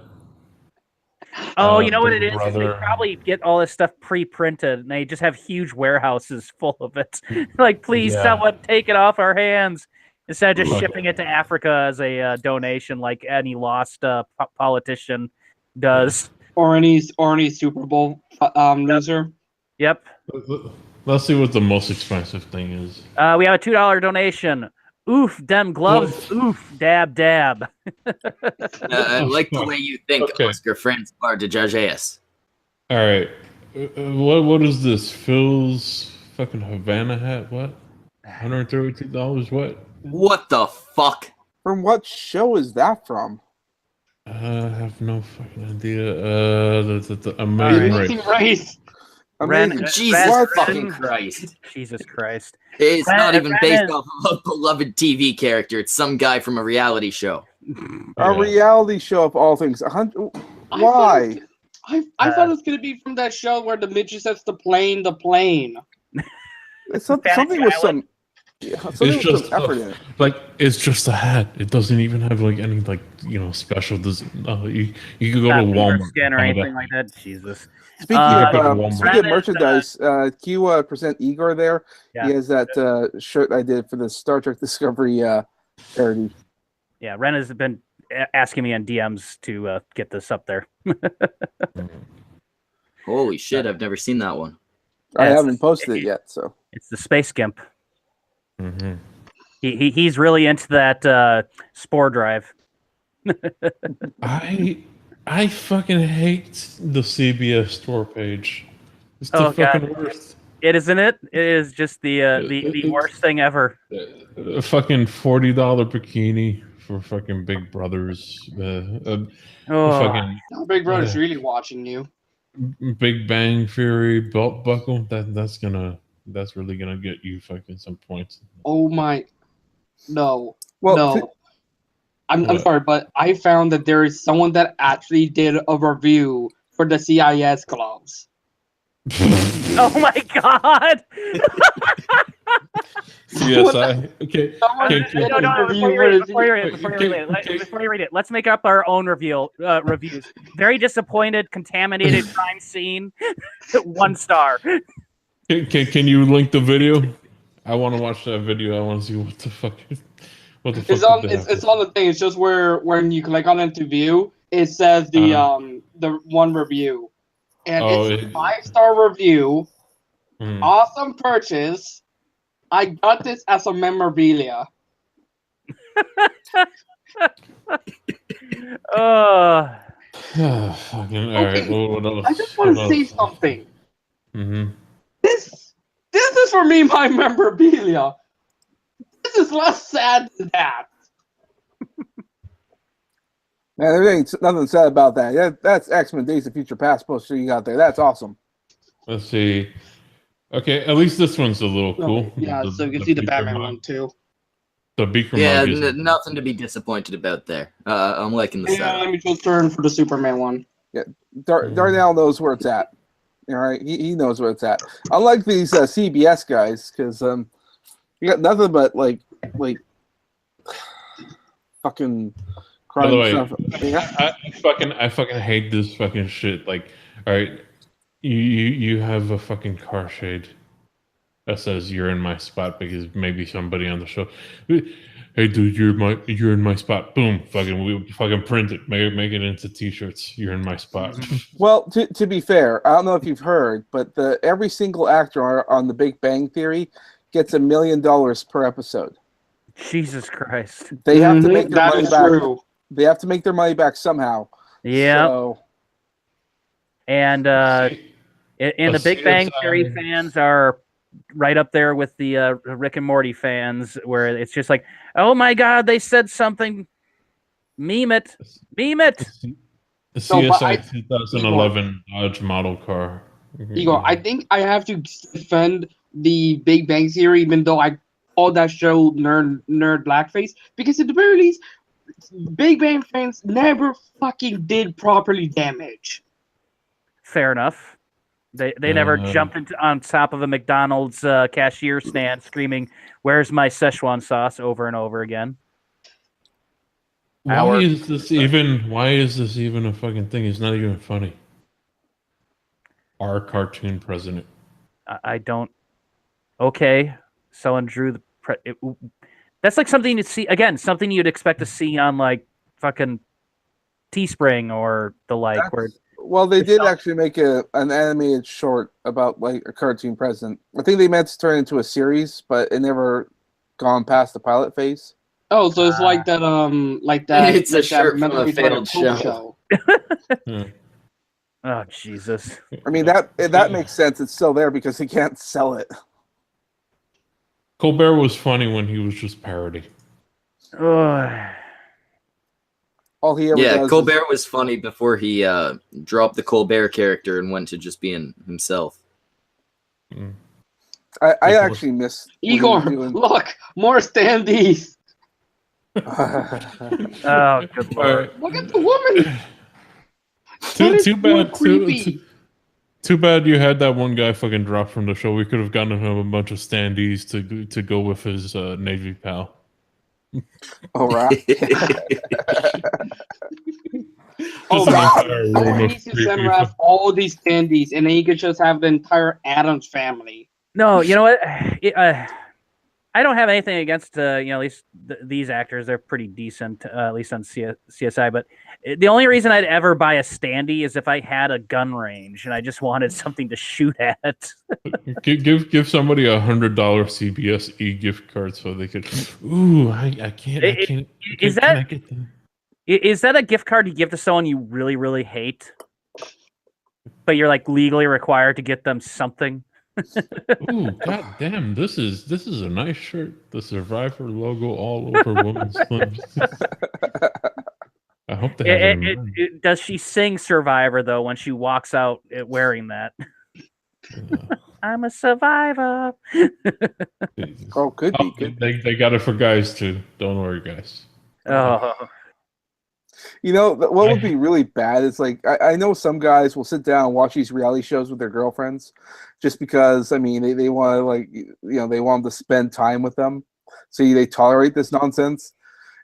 [SPEAKER 3] Oh, you know what it
[SPEAKER 2] Big
[SPEAKER 3] is?
[SPEAKER 2] Brother.
[SPEAKER 3] They probably get all this stuff pre-printed, and they just have huge warehouses full of it. Like, please, someone take it off our hands instead of just shipping it to Africa as a donation, like any lost politician does.
[SPEAKER 4] Or any Super Bowl loser.
[SPEAKER 3] Yep.
[SPEAKER 2] Let's see what the most expensive thing is.
[SPEAKER 3] We have a $2 donation. Oof, them gloves. Oof, dab, dab.
[SPEAKER 1] I like the way you think, Oscar Francois de Jargeas.
[SPEAKER 2] All right. What is this? Phil's fucking Havana hat? What? $132? What?
[SPEAKER 1] What the fuck?
[SPEAKER 5] From what show is that from?
[SPEAKER 2] I have no fucking idea. The Amazing Race.
[SPEAKER 5] Amazing.
[SPEAKER 1] Jesus fucking Christ.
[SPEAKER 3] Jesus Christ.
[SPEAKER 1] It's not even based off of a beloved TV character. It's some guy from a reality show.
[SPEAKER 5] A reality show of all things. Why?
[SPEAKER 4] I thought it was going to be from that show where the midget says the plane.
[SPEAKER 5] It's something with some... Yeah,
[SPEAKER 2] it's just
[SPEAKER 5] effort in it.
[SPEAKER 2] Like it's just a hat. It doesn't even have like any special. You could go to Walmart
[SPEAKER 3] skin or anything like that. Jesus.
[SPEAKER 5] Speaking of merchandise, can you present Igor there? Yeah. He has that shirt I did for the Star Trek Discovery parody.
[SPEAKER 3] Yeah, Ren has been asking me on DMs to get this up there.
[SPEAKER 1] Holy shit! I've never seen that one.
[SPEAKER 5] I haven't posted it yet, so
[SPEAKER 3] it's the Space Gimp.
[SPEAKER 2] Mm-hmm.
[SPEAKER 3] He's really into that Spore Drive.
[SPEAKER 2] I fucking hate the CBS store page. It's the fucking worst.
[SPEAKER 3] It isn't it? It is just the worst thing ever.
[SPEAKER 2] A fucking $40 bikini for fucking Big Brothers.
[SPEAKER 4] Big Brother's really watching you.
[SPEAKER 2] Big Bang Theory belt buckle. That's really gonna get you fucking some points.
[SPEAKER 4] Oh my, no,
[SPEAKER 5] well,
[SPEAKER 4] no. I'm sorry, but I found that there is someone that actually did a review for the CIS gloves.
[SPEAKER 3] Oh my god!
[SPEAKER 2] CSI. Okay.
[SPEAKER 3] Before you read it, let's make up our own reviews. Very disappointed, contaminated crime scene. 1 star.
[SPEAKER 2] Can you link the video? I want to watch that video. I want to see what the fuck.
[SPEAKER 4] It's on the thing. It's just where when you click on it to view, it says the one review, and it's a 5-star review. Awesome purchase. I got this as a memorabilia.
[SPEAKER 2] Fucking all right.
[SPEAKER 4] I just want to say something.
[SPEAKER 2] Mm-hmm.
[SPEAKER 4] This is for me my memorabilia. This is less sad than that.
[SPEAKER 5] Man, there ain't nothing sad about that. Yeah, that's X-Men Days of Future Past poster you got there. That's awesome.
[SPEAKER 2] Let's see. Okay, at least this one's a little cool.
[SPEAKER 4] Yeah, so you can see the Batman one too.
[SPEAKER 2] The Beaker
[SPEAKER 1] mug nothing to be disappointed about there. I'm liking the setup.
[SPEAKER 4] Let me just turn for the Superman one.
[SPEAKER 5] Yeah, Darnell knows where it's at. All right, he knows where it's at. Unlike these CBS guys, because you got nothing but like fucking crime stuff.
[SPEAKER 2] Yeah. I fucking hate this fucking shit. Like, all right, you have a fucking car shade that says you're in my spot because maybe somebody on the show. Hey dude, you're in my spot. Boom, we print it, make it into t-shirts. You're in my spot.
[SPEAKER 5] Well, to be fair, I don't know if you've heard, but every single actor on The Big Bang Theory gets $1 million per episode.
[SPEAKER 3] Jesus Christ!
[SPEAKER 5] They have to make their money back.
[SPEAKER 4] True.
[SPEAKER 5] They have to make their money back somehow.
[SPEAKER 3] Yeah.
[SPEAKER 5] So,
[SPEAKER 3] and the Big Bang Theory fans are right up there with the Rick and Morty fans, where it's just like, oh my god, they said something. Meme it.
[SPEAKER 2] The CSI 2011 Dodge model car.
[SPEAKER 4] Igor, I think I have to defend the Big Bang Theory, even though I call that show nerd blackface, because at the very least, Big Bang fans never fucking did properly damage.
[SPEAKER 3] Fair enough. They never jumped on top of a McDonald's cashier stand screaming, "Where's my Szechuan sauce?" over and over again.
[SPEAKER 2] Why is this even a fucking thing? It's not even funny. Our cartoon president.
[SPEAKER 3] I don't. Okay, someone drew the. That's like something to see again. Something you'd expect to see on like fucking Teespring or the like.
[SPEAKER 5] Well, they did actually make an animated short about like a cartoon president. I think they meant to turn it into a series, but it never gone past the pilot phase.
[SPEAKER 4] Oh, so it's like that.
[SPEAKER 1] It's a shirt from a failed show.
[SPEAKER 3] Oh Jesus!
[SPEAKER 5] I mean that makes sense. It's still there because he can't sell it.
[SPEAKER 2] Colbert was funny when he was just parody.
[SPEAKER 5] All he ever does
[SPEAKER 1] Colbert was funny before he dropped the Colbert character and went to just being himself.
[SPEAKER 5] I actually miss
[SPEAKER 4] Igor. Look, more standees.
[SPEAKER 3] Oh, good lord!
[SPEAKER 4] Look at the woman.
[SPEAKER 2] Too bad you had that one guy fucking drop from the show. We could have gotten him a bunch of standees to go with his Navy pal.
[SPEAKER 5] All right.
[SPEAKER 4] He needs to send Raph all these standees, and then he could just have the entire Addams family.
[SPEAKER 3] No, you know what? I don't have anything against at least these actors. They're pretty decent, at least on CSI. But the only reason I'd ever buy a standee is if I had a gun range and I just wanted something to shoot at.
[SPEAKER 2] give somebody $100 CBS gift card so they could. Ooh, I can't.
[SPEAKER 3] Is that a gift card you give to someone you really, really hate, but you're like legally required to get them something?
[SPEAKER 2] Ooh, god damn! This is a nice shirt. The Survivor logo all over women's limbs. I hope they have it.
[SPEAKER 3] Does she sing Survivor though when she walks out wearing that? I'm a survivor.
[SPEAKER 5] Oh, could be.
[SPEAKER 2] They got it for guys too. Don't worry, guys.
[SPEAKER 3] Oh.
[SPEAKER 5] You know, what would be really bad is like I know some guys will sit down and watch these reality shows with their girlfriends just because, I mean, they want to they want to spend time with them. So they tolerate this nonsense.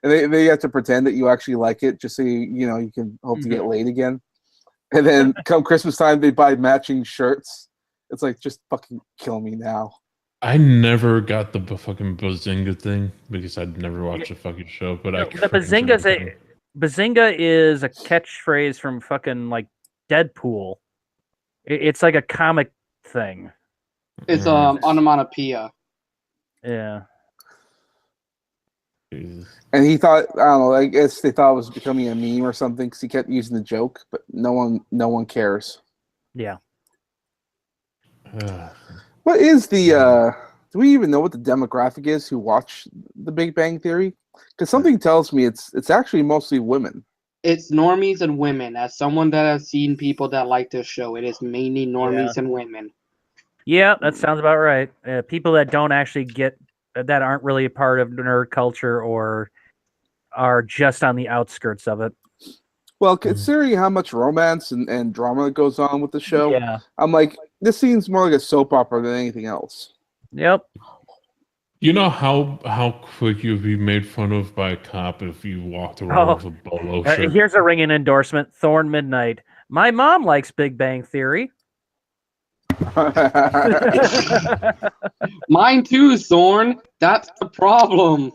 [SPEAKER 5] And they have to pretend that you actually like it just so you can hope to get laid again. And then come Christmas time, they buy matching shirts. It's like, just fucking kill me now.
[SPEAKER 2] I never got the fucking Bazinga thing because I'd never watched a fucking show. But
[SPEAKER 3] the Bazinga is a catchphrase from fucking like Deadpool. It's like a comic thing.
[SPEAKER 4] It's onomatopoeia.
[SPEAKER 3] Yeah.
[SPEAKER 2] Jesus.
[SPEAKER 5] And he thought, I don't know, I guess they thought it was becoming a meme or something because he kept using the joke, but no one cares.
[SPEAKER 3] Yeah.
[SPEAKER 5] What is the do we even know what the demographic is who watch the Big Bang Theory? Because something tells me it's actually mostly women.
[SPEAKER 4] It's normies and women. As someone that has seen people that like this show, it is mainly normies and women.
[SPEAKER 3] Yeah, that sounds about right. People that don't actually that aren't really a part of nerd culture or are just on the outskirts of it.
[SPEAKER 5] Well, considering how much romance and drama goes on with the show, I'm like, this seems more like a soap opera than anything else.
[SPEAKER 3] Yep.
[SPEAKER 2] You know how quick you'd be made fun of by a cop if you walked around with a bolo shirt?
[SPEAKER 3] Here's a ringing endorsement. Thorn Midnight. My mom likes Big Bang Theory.
[SPEAKER 4] Mine too, Thorn. That's the problem.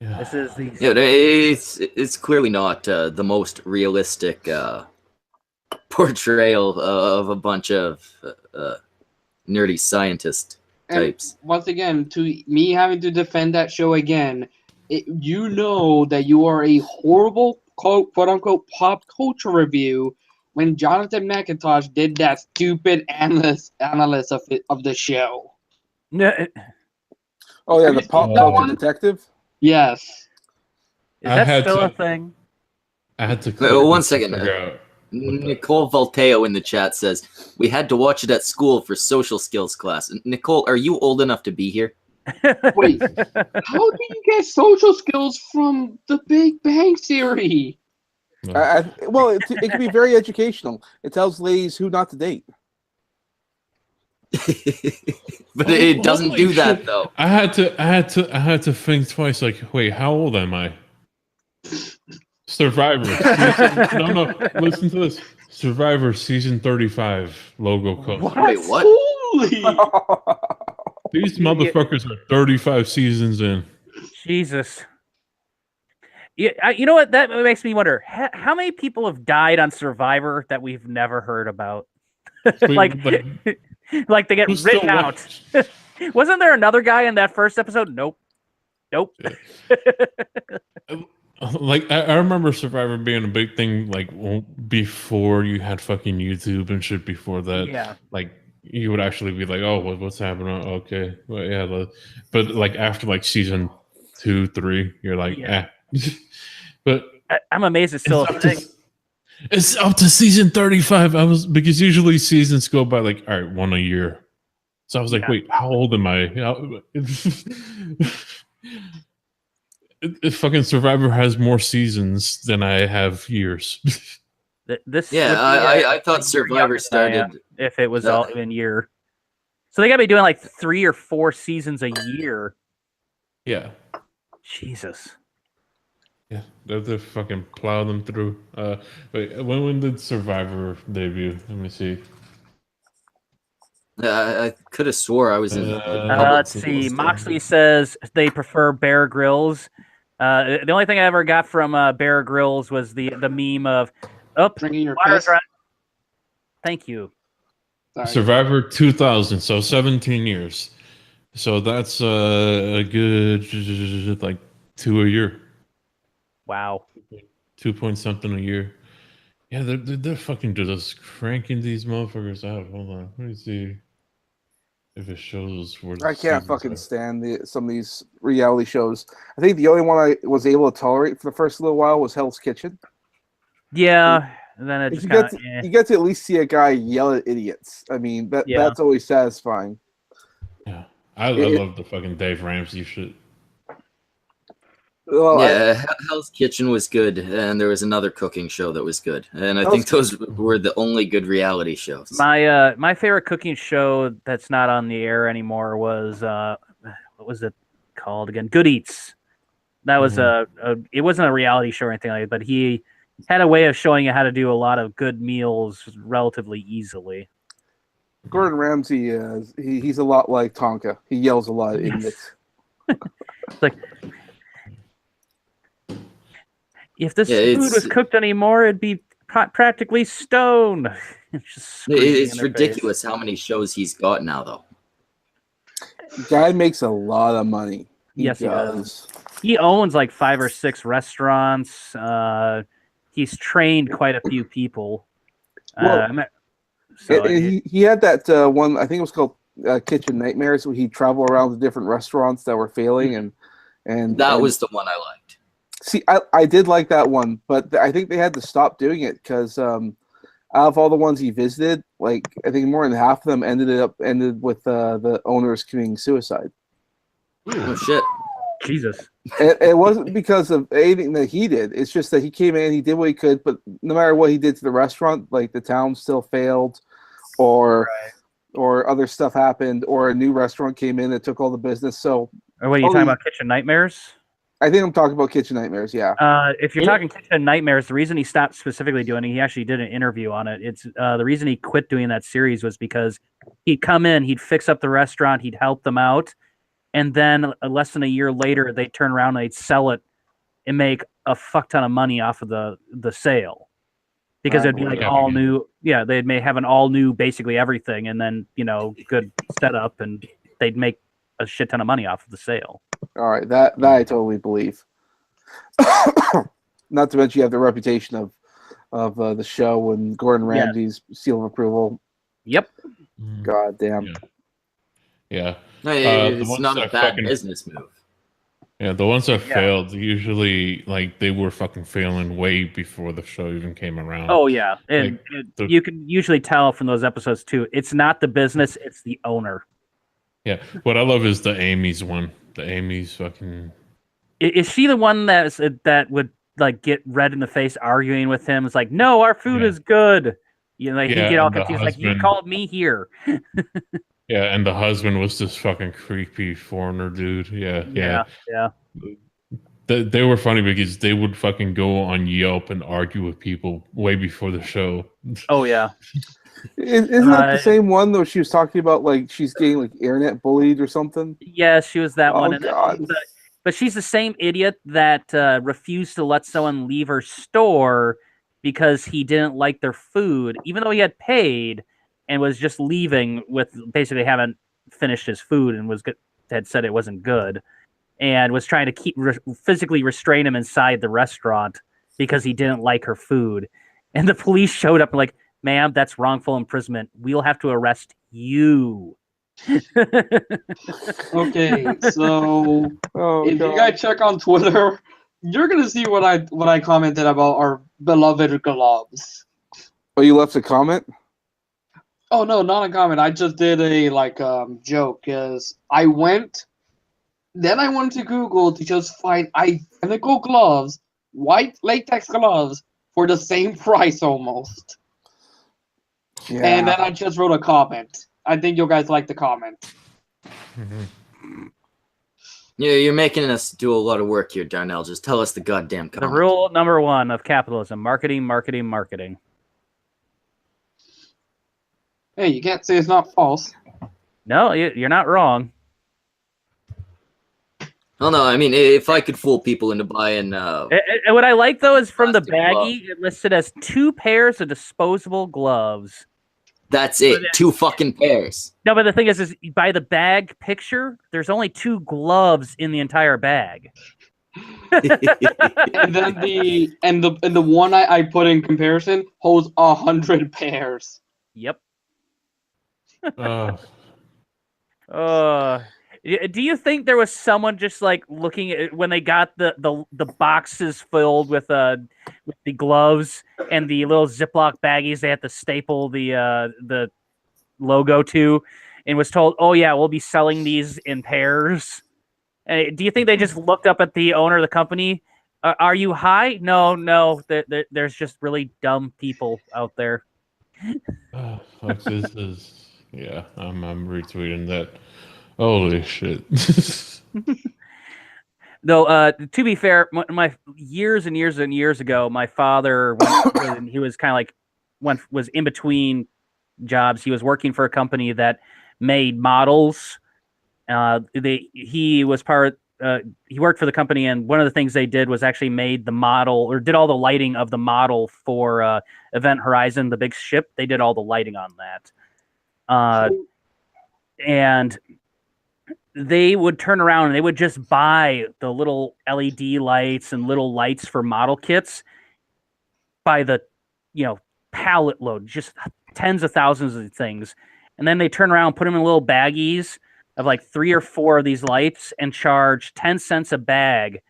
[SPEAKER 3] This is the
[SPEAKER 1] it's clearly not the most realistic portrayal of a bunch of nerdy scientist types.
[SPEAKER 4] And once again, to me having to defend that show again, you know that you are a horrible quote unquote pop culture review when Jonathan McIntosh did that stupid analyst of the show.
[SPEAKER 5] Oh yeah, the pop culture detective.
[SPEAKER 4] Yes.
[SPEAKER 3] Is that still a thing?
[SPEAKER 2] I had to.
[SPEAKER 1] One second.
[SPEAKER 2] figure out what the-
[SPEAKER 1] Nicole Volteo in the chat says, we had to watch it at school for social skills class. Nicole, are you old enough to be here?
[SPEAKER 4] Wait, how do you get social skills from the Big Bang Theory?
[SPEAKER 5] Well, it can be very educational. It tells ladies who not to date.
[SPEAKER 1] But it doesn't
[SPEAKER 2] Holy
[SPEAKER 1] do that,
[SPEAKER 2] shit.
[SPEAKER 1] though.
[SPEAKER 2] I had to think twice. Like, wait, how old am I? Survivor. No. Listen to this. Survivor season 35 logo code.
[SPEAKER 1] Wait, what?
[SPEAKER 4] Holy!
[SPEAKER 2] These motherfuckers are 35 seasons in.
[SPEAKER 3] Jesus. Yeah, you know what? That makes me wonder. How many people have died on Survivor that we've never heard about? like they get
[SPEAKER 2] Who's still
[SPEAKER 3] written out. Wasn't there another guy in that first episode? Nope.
[SPEAKER 2] Like I remember Survivor being a big thing. Like before you had fucking YouTube and shit. Before that,
[SPEAKER 3] Yeah.
[SPEAKER 2] like you would actually be like, "Oh, what's happening?" Okay, well, yeah. But like after like season 2, 3, you're like,
[SPEAKER 3] Yeah.
[SPEAKER 2] But
[SPEAKER 3] I'm amazed it's still a thing.
[SPEAKER 2] It's up to season 35. Because usually seasons go by like, all right, one a year. So I was like,
[SPEAKER 3] Yeah.
[SPEAKER 2] wait, how old am I? Fucking Survivor has more seasons than I have years.
[SPEAKER 3] This
[SPEAKER 1] Yeah,
[SPEAKER 3] would be
[SPEAKER 1] I thought
[SPEAKER 3] a
[SPEAKER 1] Survivor
[SPEAKER 3] year
[SPEAKER 1] started.
[SPEAKER 3] if it was all in year. So they got to be doing like 3 or 4 seasons a year.
[SPEAKER 2] Yeah.
[SPEAKER 3] Jesus.
[SPEAKER 2] Yeah, they're fucking plow them through. Wait, when did Survivor debut? Let me see.
[SPEAKER 1] I could have swore I was in.
[SPEAKER 3] Let's see. Moxley says they prefer Bear Grylls. The only thing I ever got from Bear Grylls was the meme of,
[SPEAKER 4] Drinking your
[SPEAKER 3] water's
[SPEAKER 4] piss.
[SPEAKER 3] running. Thank you.
[SPEAKER 4] Sorry.
[SPEAKER 2] Survivor 2000, so 17 years. So that's a good like 2 a year.
[SPEAKER 3] Wow.
[SPEAKER 2] 2 point something a year. Yeah, they're fucking just cranking these motherfuckers out. Hold on, let me see if it shows where the
[SPEAKER 5] I can't
[SPEAKER 2] seasons
[SPEAKER 5] fucking
[SPEAKER 2] are.
[SPEAKER 5] stand some of these reality shows. I think the only one I was able to tolerate for the first little while was Hell's Kitchen.
[SPEAKER 3] Yeah. And then it
[SPEAKER 5] You
[SPEAKER 3] just kind of.
[SPEAKER 5] get to at least see a guy yell at idiots. I mean, that's always satisfying.
[SPEAKER 2] Yeah, I love the fucking Dave Ramsey shit.
[SPEAKER 5] Well,
[SPEAKER 1] Yeah, Hell's Kitchen was good, and there was another cooking show that was good, and I think those were the only good reality shows.
[SPEAKER 3] My favorite cooking show that's not on the air anymore was what was it called again? Good Eats. That was it wasn't a reality show or anything like that, but he had a way of showing you how to do a lot of good meals relatively easily.
[SPEAKER 5] Gordon Ramsay, he's a lot like Tonka. He yells a lot at idiots.
[SPEAKER 3] It's like, if this food was cooked anymore, it'd be practically stone.
[SPEAKER 1] It's ridiculous how many shows he's got now, though.
[SPEAKER 5] Guy makes a lot of money.
[SPEAKER 3] Yes, he does. He owns like 5 or 6 restaurants. He's trained quite a few people.
[SPEAKER 5] He had that one, I think it was called Kitchen Nightmares, where he'd travel around to different restaurants that were failing, and
[SPEAKER 1] that was the one I liked.
[SPEAKER 5] See, I did like that one, but I think they had to stop doing it because out of all the ones he visited, like I think more than half of them ended with the owners committing suicide.
[SPEAKER 1] Oh shit!
[SPEAKER 3] Jesus.
[SPEAKER 5] It wasn't because of anything that he did. It's just that he came in, he did what he could, but no matter what he did to the restaurant, like the town still failed, or other stuff happened, or a new restaurant came in that took all the business. So,
[SPEAKER 3] what are you talking about? Kitchen Nightmares?
[SPEAKER 5] I think I'm talking about Kitchen Nightmares. Yeah.
[SPEAKER 3] If you're talking Kitchen Nightmares, the reason he stopped specifically doing it, he actually did an interview on it. It's the reason he quit doing that series was because he'd come in, he'd fix up the restaurant, he'd help them out. And then less than a year later, they'd turn around and they'd sell it and make a fuck ton of money off of the sale. Because it'd be like all new. Yeah, they may have an all new, basically everything. And then, good setup. And they'd make a shit ton of money off of the sale.
[SPEAKER 5] All right. That I totally believe. Not to mention you have the reputation of the show and Gordon Ramsay's seal of approval.
[SPEAKER 3] Yep.
[SPEAKER 5] God damn.
[SPEAKER 2] Yeah.
[SPEAKER 1] It's not a bad business move.
[SPEAKER 2] Yeah, the ones that failed usually like they were fucking failing way before the show even came around.
[SPEAKER 3] Oh yeah, and
[SPEAKER 2] Like,
[SPEAKER 3] you can usually tell from those episodes too. It's not the business; it's the owner.
[SPEAKER 2] Yeah, what I love is the Amy's one. The Amy's fucking.
[SPEAKER 3] Is she the one that would like get red in the face arguing with him? It's like, no, our food is good. You know, like he'd get all confused. Like, you called me here.
[SPEAKER 2] Yeah, and the husband was this fucking creepy foreigner dude. Yeah. They were funny because they would fucking go on Yelp and argue with people way before the show.
[SPEAKER 3] Oh yeah.
[SPEAKER 5] Isn't that the same one though? She was talking about like she's getting like internet bullied or something.
[SPEAKER 3] Yeah, she was that one.
[SPEAKER 5] Oh God.
[SPEAKER 3] But she's the same idiot that refused to let someone leave her store because he didn't like their food, even though he had paid, and was just leaving with basically haven't finished his food and had said it wasn't good, and was trying to physically restrain him inside the restaurant because he didn't like her food. And the police showed up and like, ma'am, that's wrongful imprisonment. We'll have to arrest you.
[SPEAKER 4] Okay, so if you guys check on Twitter, you're gonna see what I commented about our beloved gloves.
[SPEAKER 5] Oh, you left a comment?
[SPEAKER 4] Oh no, not a comment. I just did a joke because I went to Google to just find identical gloves, white latex gloves for the same price almost. Yeah. And then I just wrote a comment. I think you guys like the comment.
[SPEAKER 1] Mm-hmm. Yeah, you're making us do a lot of work here, Darnell. Just tell us the goddamn comment.
[SPEAKER 3] The rule number 1 of capitalism: marketing, marketing, marketing.
[SPEAKER 4] Hey, you can't say it's not false.
[SPEAKER 3] No, you're not wrong.
[SPEAKER 1] Oh no, I mean, if I could fool people into buying...
[SPEAKER 3] what I like, though, is from the baggie, it listed as 2 pairs of disposable gloves.
[SPEAKER 1] That's it. 2 fucking pairs.
[SPEAKER 3] No, but the thing is by the bag picture, there's only 2 gloves in the entire bag.
[SPEAKER 4] And then the one I put in comparison holds 100 pairs.
[SPEAKER 3] Yep. Do you think there was someone just like looking at when they got the boxes filled with the gloves and the little Ziploc baggies they had to staple the logo to, and was told, "Oh yeah, we'll be selling these in pairs." Do you think they just looked up at the owner of the company? Are you high? No. There's just really dumb people out there.
[SPEAKER 2] Fuck, this is I'm retweeting that. Holy shit.
[SPEAKER 3] Though, to be fair, my years and years and years ago, my father, when he was kind of like was in between jobs. He was working for a company that made models. He worked for the company, and one of the things they did was actually made the model, or did all the lighting of the model for Event Horizon, the big ship. They did all the lighting on that. And they would turn around and they would just buy the little LED lights and little lights for model kits by the, pallet load, just tens of thousands of things. And then they turn around and put them in little baggies of like 3 or 4 of these lights and charge 10 cents a bag.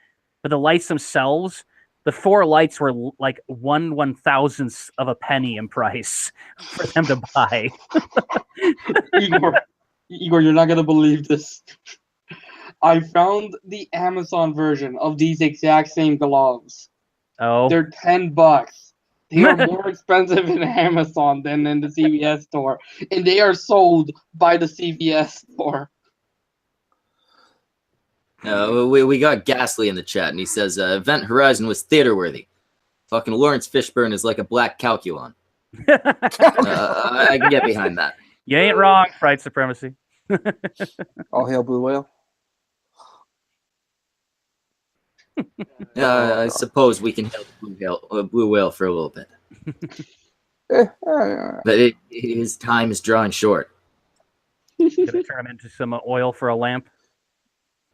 [SPEAKER 3] But the lights themselves, the 4 lights were like 1/1000th of a penny in price for them to buy.
[SPEAKER 4] Igor, you're not going to believe this. I found the Amazon version of these exact same gloves.
[SPEAKER 3] Oh.
[SPEAKER 4] They're $10. They are more expensive in Amazon than in the CVS store. And they are sold by the CVS store.
[SPEAKER 1] We got Ghastly in the chat, and he says, Event Horizon was theater-worthy. Fucking Lawrence Fishburne is like a black calculon. I can get behind that.
[SPEAKER 3] You ain't wrong, Fright Supremacy.
[SPEAKER 5] All hail Blue Whale.
[SPEAKER 1] I suppose we can hail Blue Whale for a little bit. But his time is drawing short.
[SPEAKER 3] Gonna turn him into some oil for a lamp.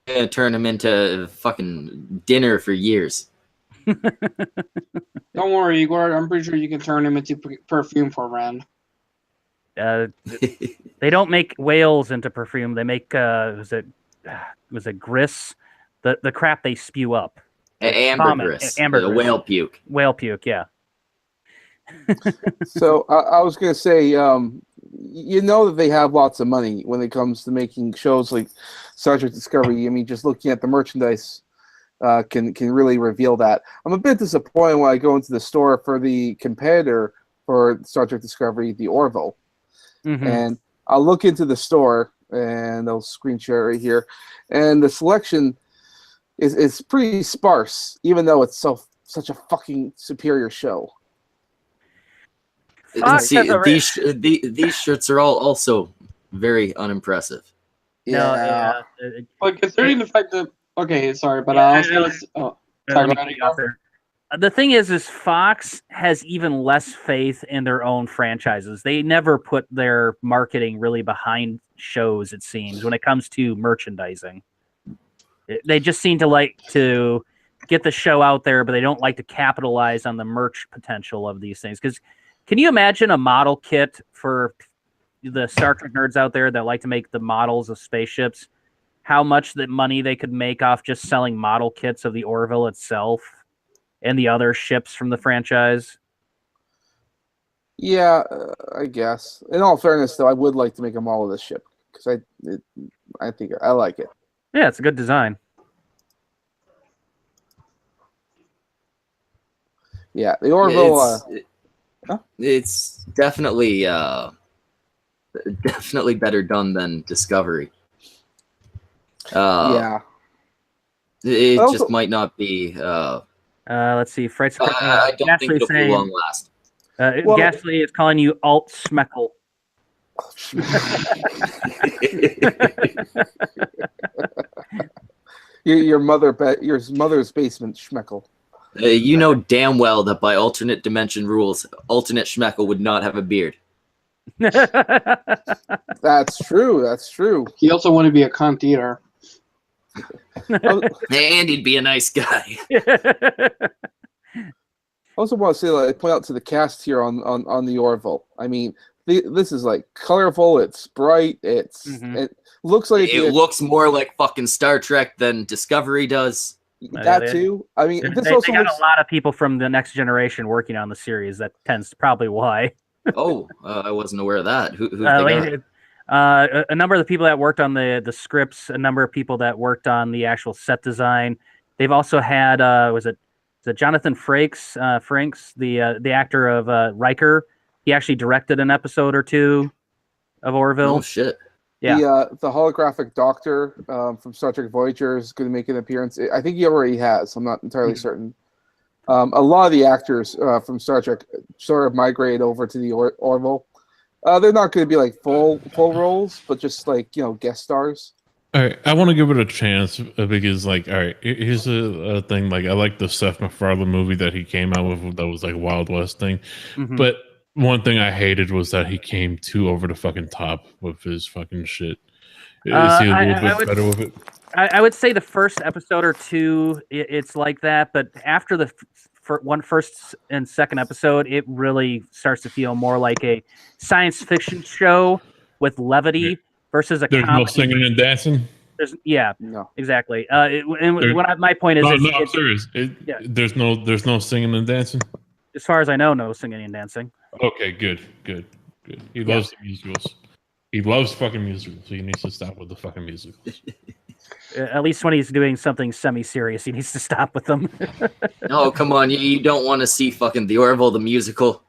[SPEAKER 1] Gonna turn him into fucking dinner for years.
[SPEAKER 4] Don't worry, Igor. I'm pretty sure you can turn him into perfume for Ren.
[SPEAKER 3] They don't make whales into perfume. They make was it Gris, the crap they spew up.
[SPEAKER 1] Ambergris.
[SPEAKER 3] Ambergris.
[SPEAKER 1] Whale puke.
[SPEAKER 3] Whale puke, yeah.
[SPEAKER 5] So I was gonna say, you know that they have lots of money when it comes to making shows like Star Trek Discovery. I mean, just looking at the merchandise can really reveal that. I'm a bit disappointed when I go into the store for the competitor for Star Trek Discovery, the Orville, and I'll look into the store and I'll screen share right here, and the selection is pretty sparse, even though it's such a fucking superior show.
[SPEAKER 1] See, these shirts are all also very unimpressive.
[SPEAKER 3] Yeah.
[SPEAKER 4] But considering the fact that sorry, but I was gonna. Sorry,
[SPEAKER 3] the thing is Fox has even less faith in their own franchises. They never put their marketing really behind shows, it seems, when it comes to merchandising. They just seem to like to get the show out there, but they don't like to capitalize on the merch potential of these things. Because can you imagine a model kit for the Star Trek nerds out there that like to make the models of spaceships? How much that money they could make off just selling model kits of the Orville itself and the other ships from the franchise?
[SPEAKER 5] Yeah, I guess. In all fairness, though, I would like to make a model of this ship because I think I like it.
[SPEAKER 3] Yeah, it's a good design.
[SPEAKER 5] Yeah, the Orville.
[SPEAKER 1] It's definitely better done than Discovery.
[SPEAKER 5] Yeah.
[SPEAKER 1] It also, just might not be.
[SPEAKER 3] Let's see. Freight
[SPEAKER 1] I don't think it'll be long last.
[SPEAKER 3] Gasly is calling you Alt Schmeckle.
[SPEAKER 5] your mother's basement Schmeckle.
[SPEAKER 1] You know damn well that by alternate dimension rules, alternate Schmeckle would not have a beard.
[SPEAKER 5] That's true.
[SPEAKER 4] He also wanted to be a cunt eater.
[SPEAKER 1] And he'd be a nice guy.
[SPEAKER 5] I also want to say, like, point out to the cast here on the Orville. I mean, this is like colorful. It's bright. It looks like
[SPEAKER 1] it looks more like fucking Star Trek than Discovery does.
[SPEAKER 5] That too. I mean,
[SPEAKER 3] they got a lot of people from the Next Generation working on the series. That tends to probably why.
[SPEAKER 1] I wasn't aware of that. Who
[SPEAKER 3] a number of the people that worked on the scripts, a number of people that worked on the actual set design. They've also had was it Jonathan Frakes, the actor of Riker. He actually directed an episode or two of Orville.
[SPEAKER 1] Oh shit.
[SPEAKER 5] Yeah. The holographic doctor from Star Trek Voyager is going to make an appearance. I think he already has. I'm not entirely certain. A lot of the actors from Star Trek sort of migrated over to the Orville. They're not going to be like full roles, but just like, guest stars.
[SPEAKER 2] All right, I want to give it a chance because, like, all right, here's a thing. Like, I like the Seth MacFarlane movie that he came out with that was like Wild West thing, but one thing I hated was that he came too over the fucking top with his fucking shit. Is he a little bit better with it?
[SPEAKER 3] I would say the first episode or two, it's like that, but after the first and second episode, it really starts to feel more like a science fiction show with levity versus a comedy.
[SPEAKER 2] There's no singing and dancing?
[SPEAKER 5] No.
[SPEAKER 3] Exactly. My point is...
[SPEAKER 2] I'm serious. There's no singing and dancing?
[SPEAKER 3] As far as I know, no singing and dancing.
[SPEAKER 2] Okay, good. He loves the musicals. He loves fucking musicals, so he needs to stop with the fucking musicals.
[SPEAKER 3] At least when he's doing something semi-serious, he needs to stop with them.
[SPEAKER 1] No, come on. You don't want to see fucking the Orville, the musical,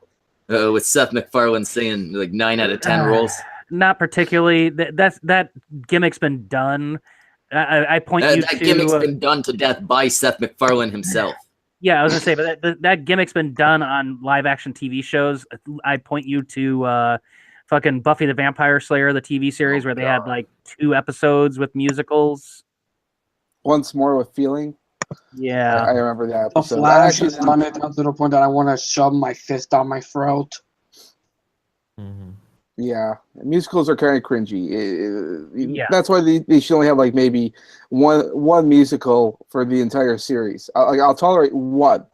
[SPEAKER 1] with Seth MacFarlane singing like 9 out of 10 roles.
[SPEAKER 3] Not particularly. That gimmick's been done. I point you to... That
[SPEAKER 1] gimmick's been done to death by Seth MacFarlane himself.
[SPEAKER 3] Yeah, I was going to say, but that gimmick's been done on live-action TV shows. I point you to fucking Buffy the Vampire Slayer, the TV series, where they had like 2 episodes with musicals.
[SPEAKER 5] Once More with Feeling.
[SPEAKER 3] Yeah.
[SPEAKER 5] I remember that episode.
[SPEAKER 4] The Flash is on it to the point that I want to shove my fist down my throat.
[SPEAKER 5] Yeah, musicals are kind of cringy. That's why they should only have like maybe one musical for the entire series. I'll tolerate one.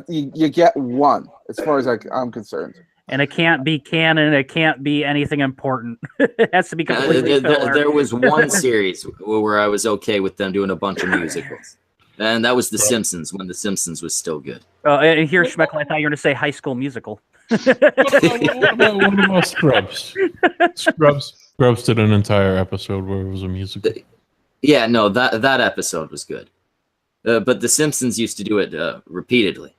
[SPEAKER 5] You get one, as far as I'm concerned.
[SPEAKER 3] And it can't be canon. It can't be anything important. It has to be completely filler.
[SPEAKER 1] There was one series where I was okay with them doing a bunch of musicals. And that was The Simpsons, when The Simpsons was still good.
[SPEAKER 3] And here, Schmeckle, I thought you were going to say High School Musical.
[SPEAKER 2] What about Scrubs? Scrubs did an entire episode where it was a musical.
[SPEAKER 1] Yeah, no, that episode was good. But The Simpsons used to do it repeatedly.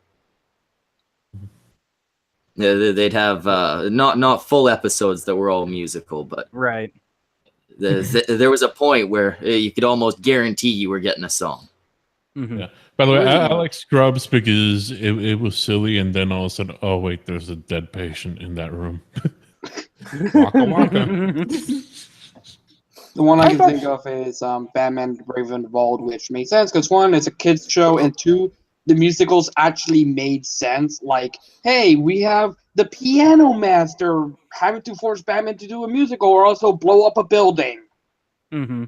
[SPEAKER 1] They'd have not full episodes that were all musical, but
[SPEAKER 3] right.
[SPEAKER 1] There was a point where you could almost guarantee you were getting a song.
[SPEAKER 2] Yeah. By the way, I like Scrubs because it was silly, and then all of a sudden, oh wait, there's a dead patient in that room. Waka waka.
[SPEAKER 4] The one I can think of is Batman Brave and the Bold, which makes sense because one, it's a kids show, and two, the musicals actually made sense. Like, hey, we have the piano master having to force Batman to do a musical or also blow up a building.
[SPEAKER 3] Mm-hmm.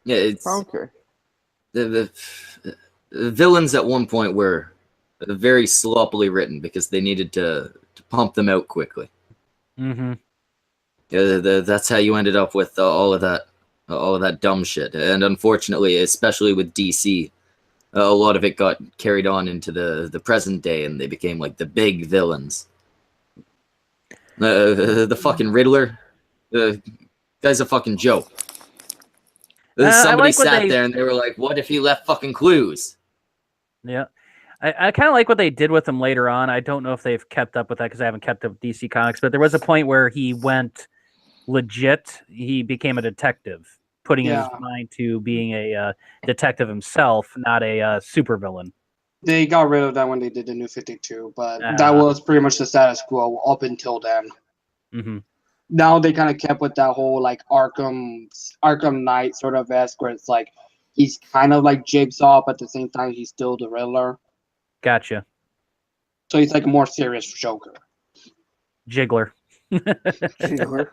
[SPEAKER 1] Yeah, it's
[SPEAKER 5] Okay.
[SPEAKER 1] The villains at one point were very sloppily written because they needed to pump them out quickly.
[SPEAKER 3] Mm-hmm.
[SPEAKER 1] That's how you ended up with all of that dumb shit. And unfortunately, especially with DC, a lot of it got carried on into the present day, and they became like the big villains. The fucking Riddler, guy's a fucking joke. Somebody
[SPEAKER 3] like
[SPEAKER 1] sat there and they were like, "What if he left fucking clues?"
[SPEAKER 3] Yeah. I kind of like what they did with him later on. I don't know if they've kept up with that because I haven't kept up with DC Comics, but there was a point where he went legit. He became a detective, putting his mind to being a detective himself, not a supervillain.
[SPEAKER 4] They got rid of that when they did the New 52, but that was pretty much the status quo up until then.
[SPEAKER 3] Mm-hmm.
[SPEAKER 4] Now they kind of kept with that whole like Arkham Knight sort of esque, where it's like he's kind of like Jigsaw, but at the same time he's still the Riddler.
[SPEAKER 3] Gotcha.
[SPEAKER 4] So he's like a more serious Joker.
[SPEAKER 3] Jiggler.
[SPEAKER 5] Jiggler.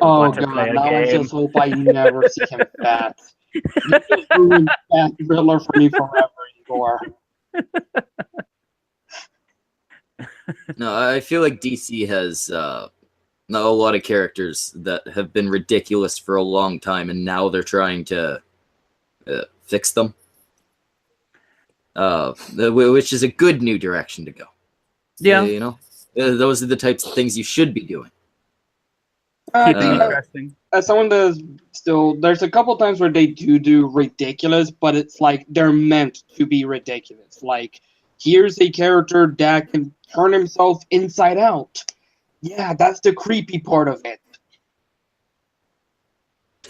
[SPEAKER 4] Oh god, now I just hope I never see him back. You just ruined that Riddler for me forever, Igor.
[SPEAKER 1] No, I feel like DC has a lot of characters that have been ridiculous for a long time, and now they're trying to fix them. Which is a good new direction to go.
[SPEAKER 3] Yeah,
[SPEAKER 1] those are the types of things you should be doing.
[SPEAKER 4] I think as someone does still, there's a couple times where they do ridiculous, but it's like they're meant to be ridiculous. Like, here's a character that can turn himself inside out. Yeah, that's the creepy part of it.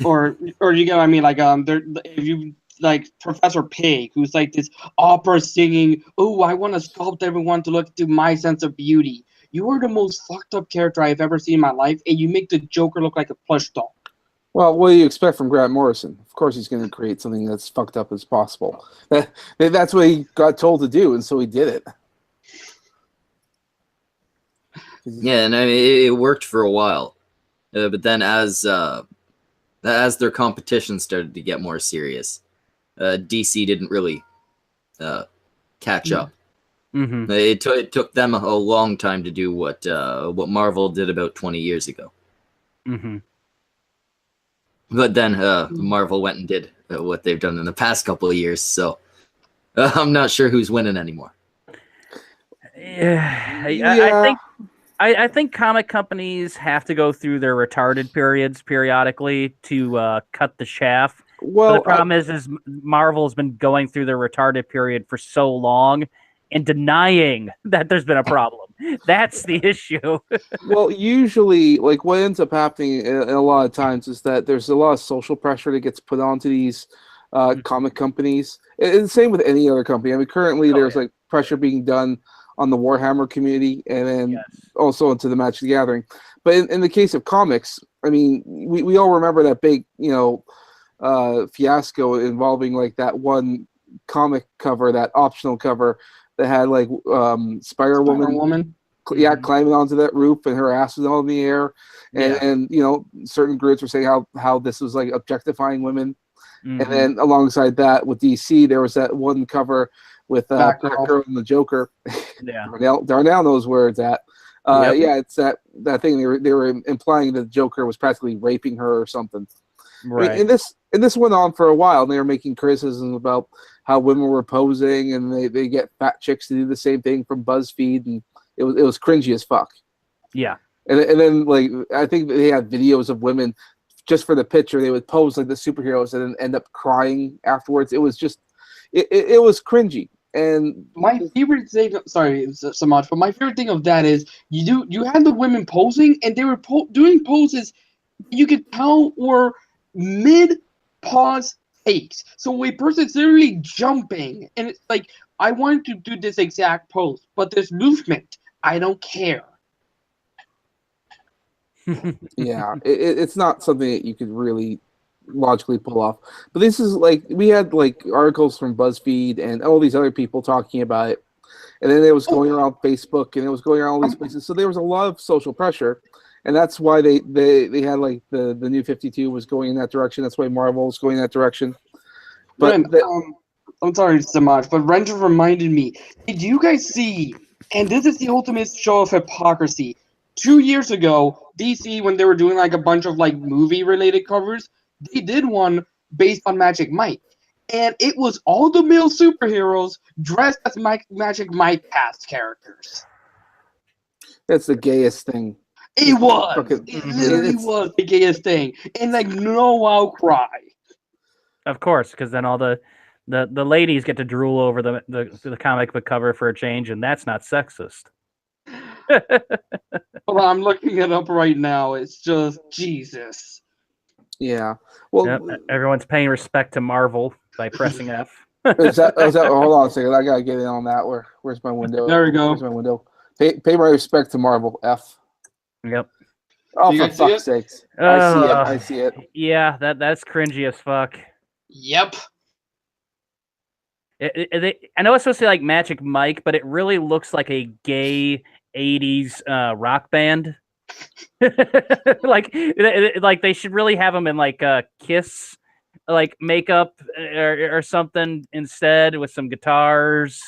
[SPEAKER 4] Or you get what I mean? Like if you like Professor Pig, who's like this opera singing, "Oh, I want to sculpt everyone to look to my sense of beauty." You are the most fucked up character I've ever seen in my life, and you make the Joker look like a plush doll.
[SPEAKER 5] Well, what do you expect from Grant Morrison? Of course he's going to create something that's fucked up as possible. That's what he got told to do, and so he did it.
[SPEAKER 1] Yeah, and I mean, it worked for a while. But then as their competition started to get more serious, DC didn't really catch up.
[SPEAKER 3] Mm-hmm.
[SPEAKER 1] It took them a long time to do what Marvel did about 20 years ago.
[SPEAKER 3] Mm-hmm.
[SPEAKER 1] But then Marvel went and did what they've done in the past couple of years, so I'm not sure who's winning anymore.
[SPEAKER 3] Yeah, I think comic companies have to go through their retarded periods periodically to cut the chaff. Well, but the problem is Marvel has been going through their retarded period for so long and denying that there's been a problem. That's the issue.
[SPEAKER 5] Well, usually, like what ends up happening a lot of times is that there's a lot of social pressure that gets put onto these comic companies. And the same with any other company. I mean, currently there's like pressure being done on the Warhammer community and then also into the Magic the Gathering. But in the case of comics, I mean, we all remember that big, fiasco involving like that one comic cover, that optional cover that had like Spider-Woman. Yeah, climbing onto that roof and her ass was all in the air. And certain groups were saying how this was like objectifying women. Mm-hmm. And then alongside that with DC, there was that one cover with
[SPEAKER 4] Batgirl.
[SPEAKER 5] Batgirl and the Joker.
[SPEAKER 3] Yeah.
[SPEAKER 5] Darnell knows where it's at.
[SPEAKER 3] Yep.
[SPEAKER 5] Yeah, it's that thing they were implying that the Joker was practically raping her or something.
[SPEAKER 3] Right.
[SPEAKER 5] I mean, and this went on for a while. And they were making criticisms about how women were posing, and they get fat chicks to do the same thing from BuzzFeed, and it was cringy as fuck.
[SPEAKER 3] Yeah.
[SPEAKER 5] And then like I think they had videos of women just for the picture. They would pose like the superheroes and then end up crying afterwards. It was just it was cringy. And
[SPEAKER 4] My favorite thing, sorry so much, but my favorite thing of that is you had the women posing, and they were doing poses you could tell were mid-pause takes. So a person's literally jumping, and it's like, I want to do this exact pose, but there's movement. I don't care.
[SPEAKER 5] yeah, it's not something that you could really logically pull off. But this is like, we had like articles from BuzzFeed and all these other people talking about it, and then it was going around Facebook, and it was going around all these places. So there was a lot of social pressure, and that's why they had like the New 52 was going in that direction. That's why Marvel was going in that direction. But
[SPEAKER 4] I'm sorry so much, but Ren just reminded me. Did you guys see? And this is the ultimate show of hypocrisy. 2 years ago, DC, when they were doing like a bunch of like movie-related covers, they did one based on Magic Mike, and it was all the male superheroes dressed as Magic Mike cast characters.
[SPEAKER 5] that's the gayest thing.
[SPEAKER 4] It was.
[SPEAKER 5] Fucking-
[SPEAKER 4] It literally was the gayest thing, and like no outcry.
[SPEAKER 3] Of course, because then all the ladies get to drool over the comic book cover for a change, and that's not sexist.
[SPEAKER 4] Well, I'm looking it up right now. It's just Jesus.
[SPEAKER 5] Yeah. Well,
[SPEAKER 3] Yep, everyone's paying respect to Marvel by pressing F.
[SPEAKER 5] is that hold on a second. I gotta get in on that. Where's my window?
[SPEAKER 4] There we go.
[SPEAKER 5] Where's my window? Pay my respect to Marvel. F.
[SPEAKER 3] Yep.
[SPEAKER 5] Oh,
[SPEAKER 4] You
[SPEAKER 5] for
[SPEAKER 4] guys see
[SPEAKER 5] fuck's sakes! I see it.
[SPEAKER 3] Yeah, that's cringy as fuck.
[SPEAKER 4] Yep.
[SPEAKER 3] I know it's supposed to be like Magic Mike, but it really looks like a gay 80s rock band. like they should really have them in like Kiss like makeup or something instead with some guitars.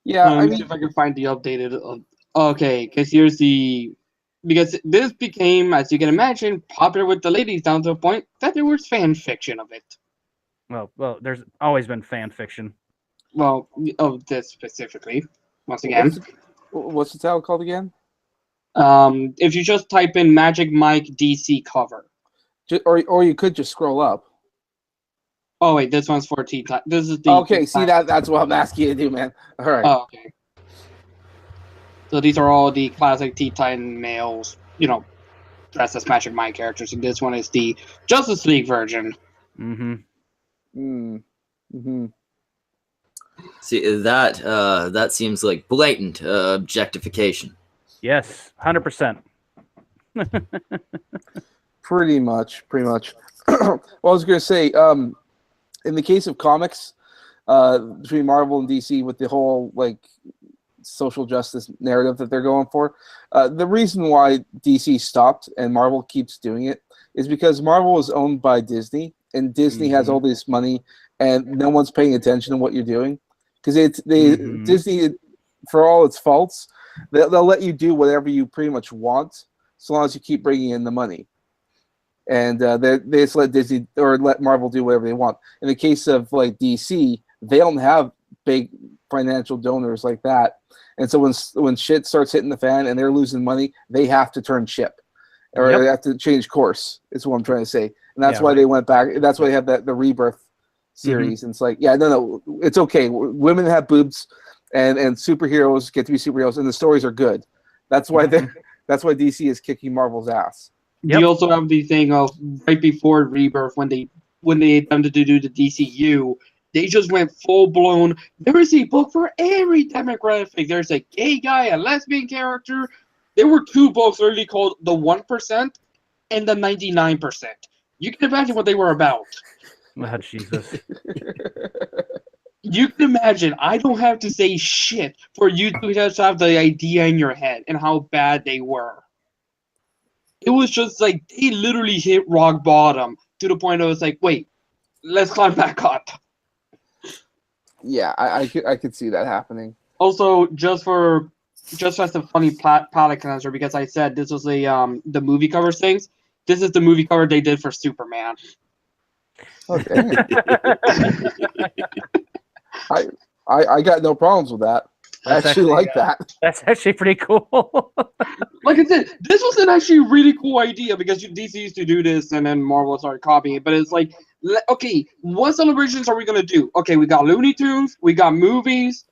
[SPEAKER 5] Yeah, I
[SPEAKER 4] Let me
[SPEAKER 5] mean,
[SPEAKER 4] see if I can find the updated. Okay, because this became, as you can imagine, popular with the ladies down to the point that there was fan fiction of it.
[SPEAKER 3] Well, there's always been fan fiction.
[SPEAKER 4] Well, of this specifically. Once again,
[SPEAKER 5] what's the title called again?
[SPEAKER 4] if you just type in Magic Mike DC cover.
[SPEAKER 5] Or you could just scroll up.
[SPEAKER 4] Oh wait, this one's for Teen Titans. This is the
[SPEAKER 5] Okay, see that's what I'm asking you to do, man. All right.
[SPEAKER 4] Oh, okay. So these are all the classic Teen Titan males, dressed as Magic Mike characters, and this one is the Justice League version.
[SPEAKER 3] Mm-hmm.
[SPEAKER 5] Mm-hmm.
[SPEAKER 1] See that seems like blatant objectification.
[SPEAKER 3] Yes, 100%.
[SPEAKER 5] Pretty much. Well, I was gonna say, in the case of comics, between Marvel and DC, with the whole like social justice narrative that they're going for, the reason why DC stopped and Marvel keeps doing it is because Marvel is owned by Disney, and Disney has all this money, and no one's paying attention to what you're doing, because Disney, for all its faults, they'll let you do whatever you pretty much want, so long as you keep bringing in the money. And they just let Disney or let Marvel do whatever they want. In the case of like DC, they don't have big financial donors like that, and so when shit starts hitting the fan and they're losing money, they have to turn ship, or they have to change course. Is what I'm trying to say, and that's why they went back. That's why they have the Rebirth series. And it's like, no, it's okay. Women have boobs, and superheroes get to be superheroes, and the stories are good. That's why that's why DC is kicking Marvel's ass.
[SPEAKER 3] Yep.
[SPEAKER 4] You also have the thing of right before Rebirth, when they attempted to do the DCU, they just went full blown. There is a book for every demographic. There's a gay guy, a lesbian character. There were 2 books literally called The 1% and The 99%. You can imagine what they were about.
[SPEAKER 3] Oh, Jesus.
[SPEAKER 4] You can imagine. I don't have to say shit for you to just have the idea in your head and how bad they were. It was just like they literally hit rock bottom to the point I was like, wait, let's climb back up.
[SPEAKER 5] Yeah, I could see that happening.
[SPEAKER 4] Also, just as a funny palate cleanser, because I said this was the movie cover things. This is the movie cover they did for Superman.
[SPEAKER 5] Okay. I got no problems with that. I
[SPEAKER 3] That's
[SPEAKER 5] actually like that.
[SPEAKER 3] That's actually pretty cool.
[SPEAKER 4] Like I said, this was an actually really cool idea because DC used to do this and then Marvel started copying it. But it's like, okay, what celebrations are we going to do? Okay, we got Looney Tunes, we got movies,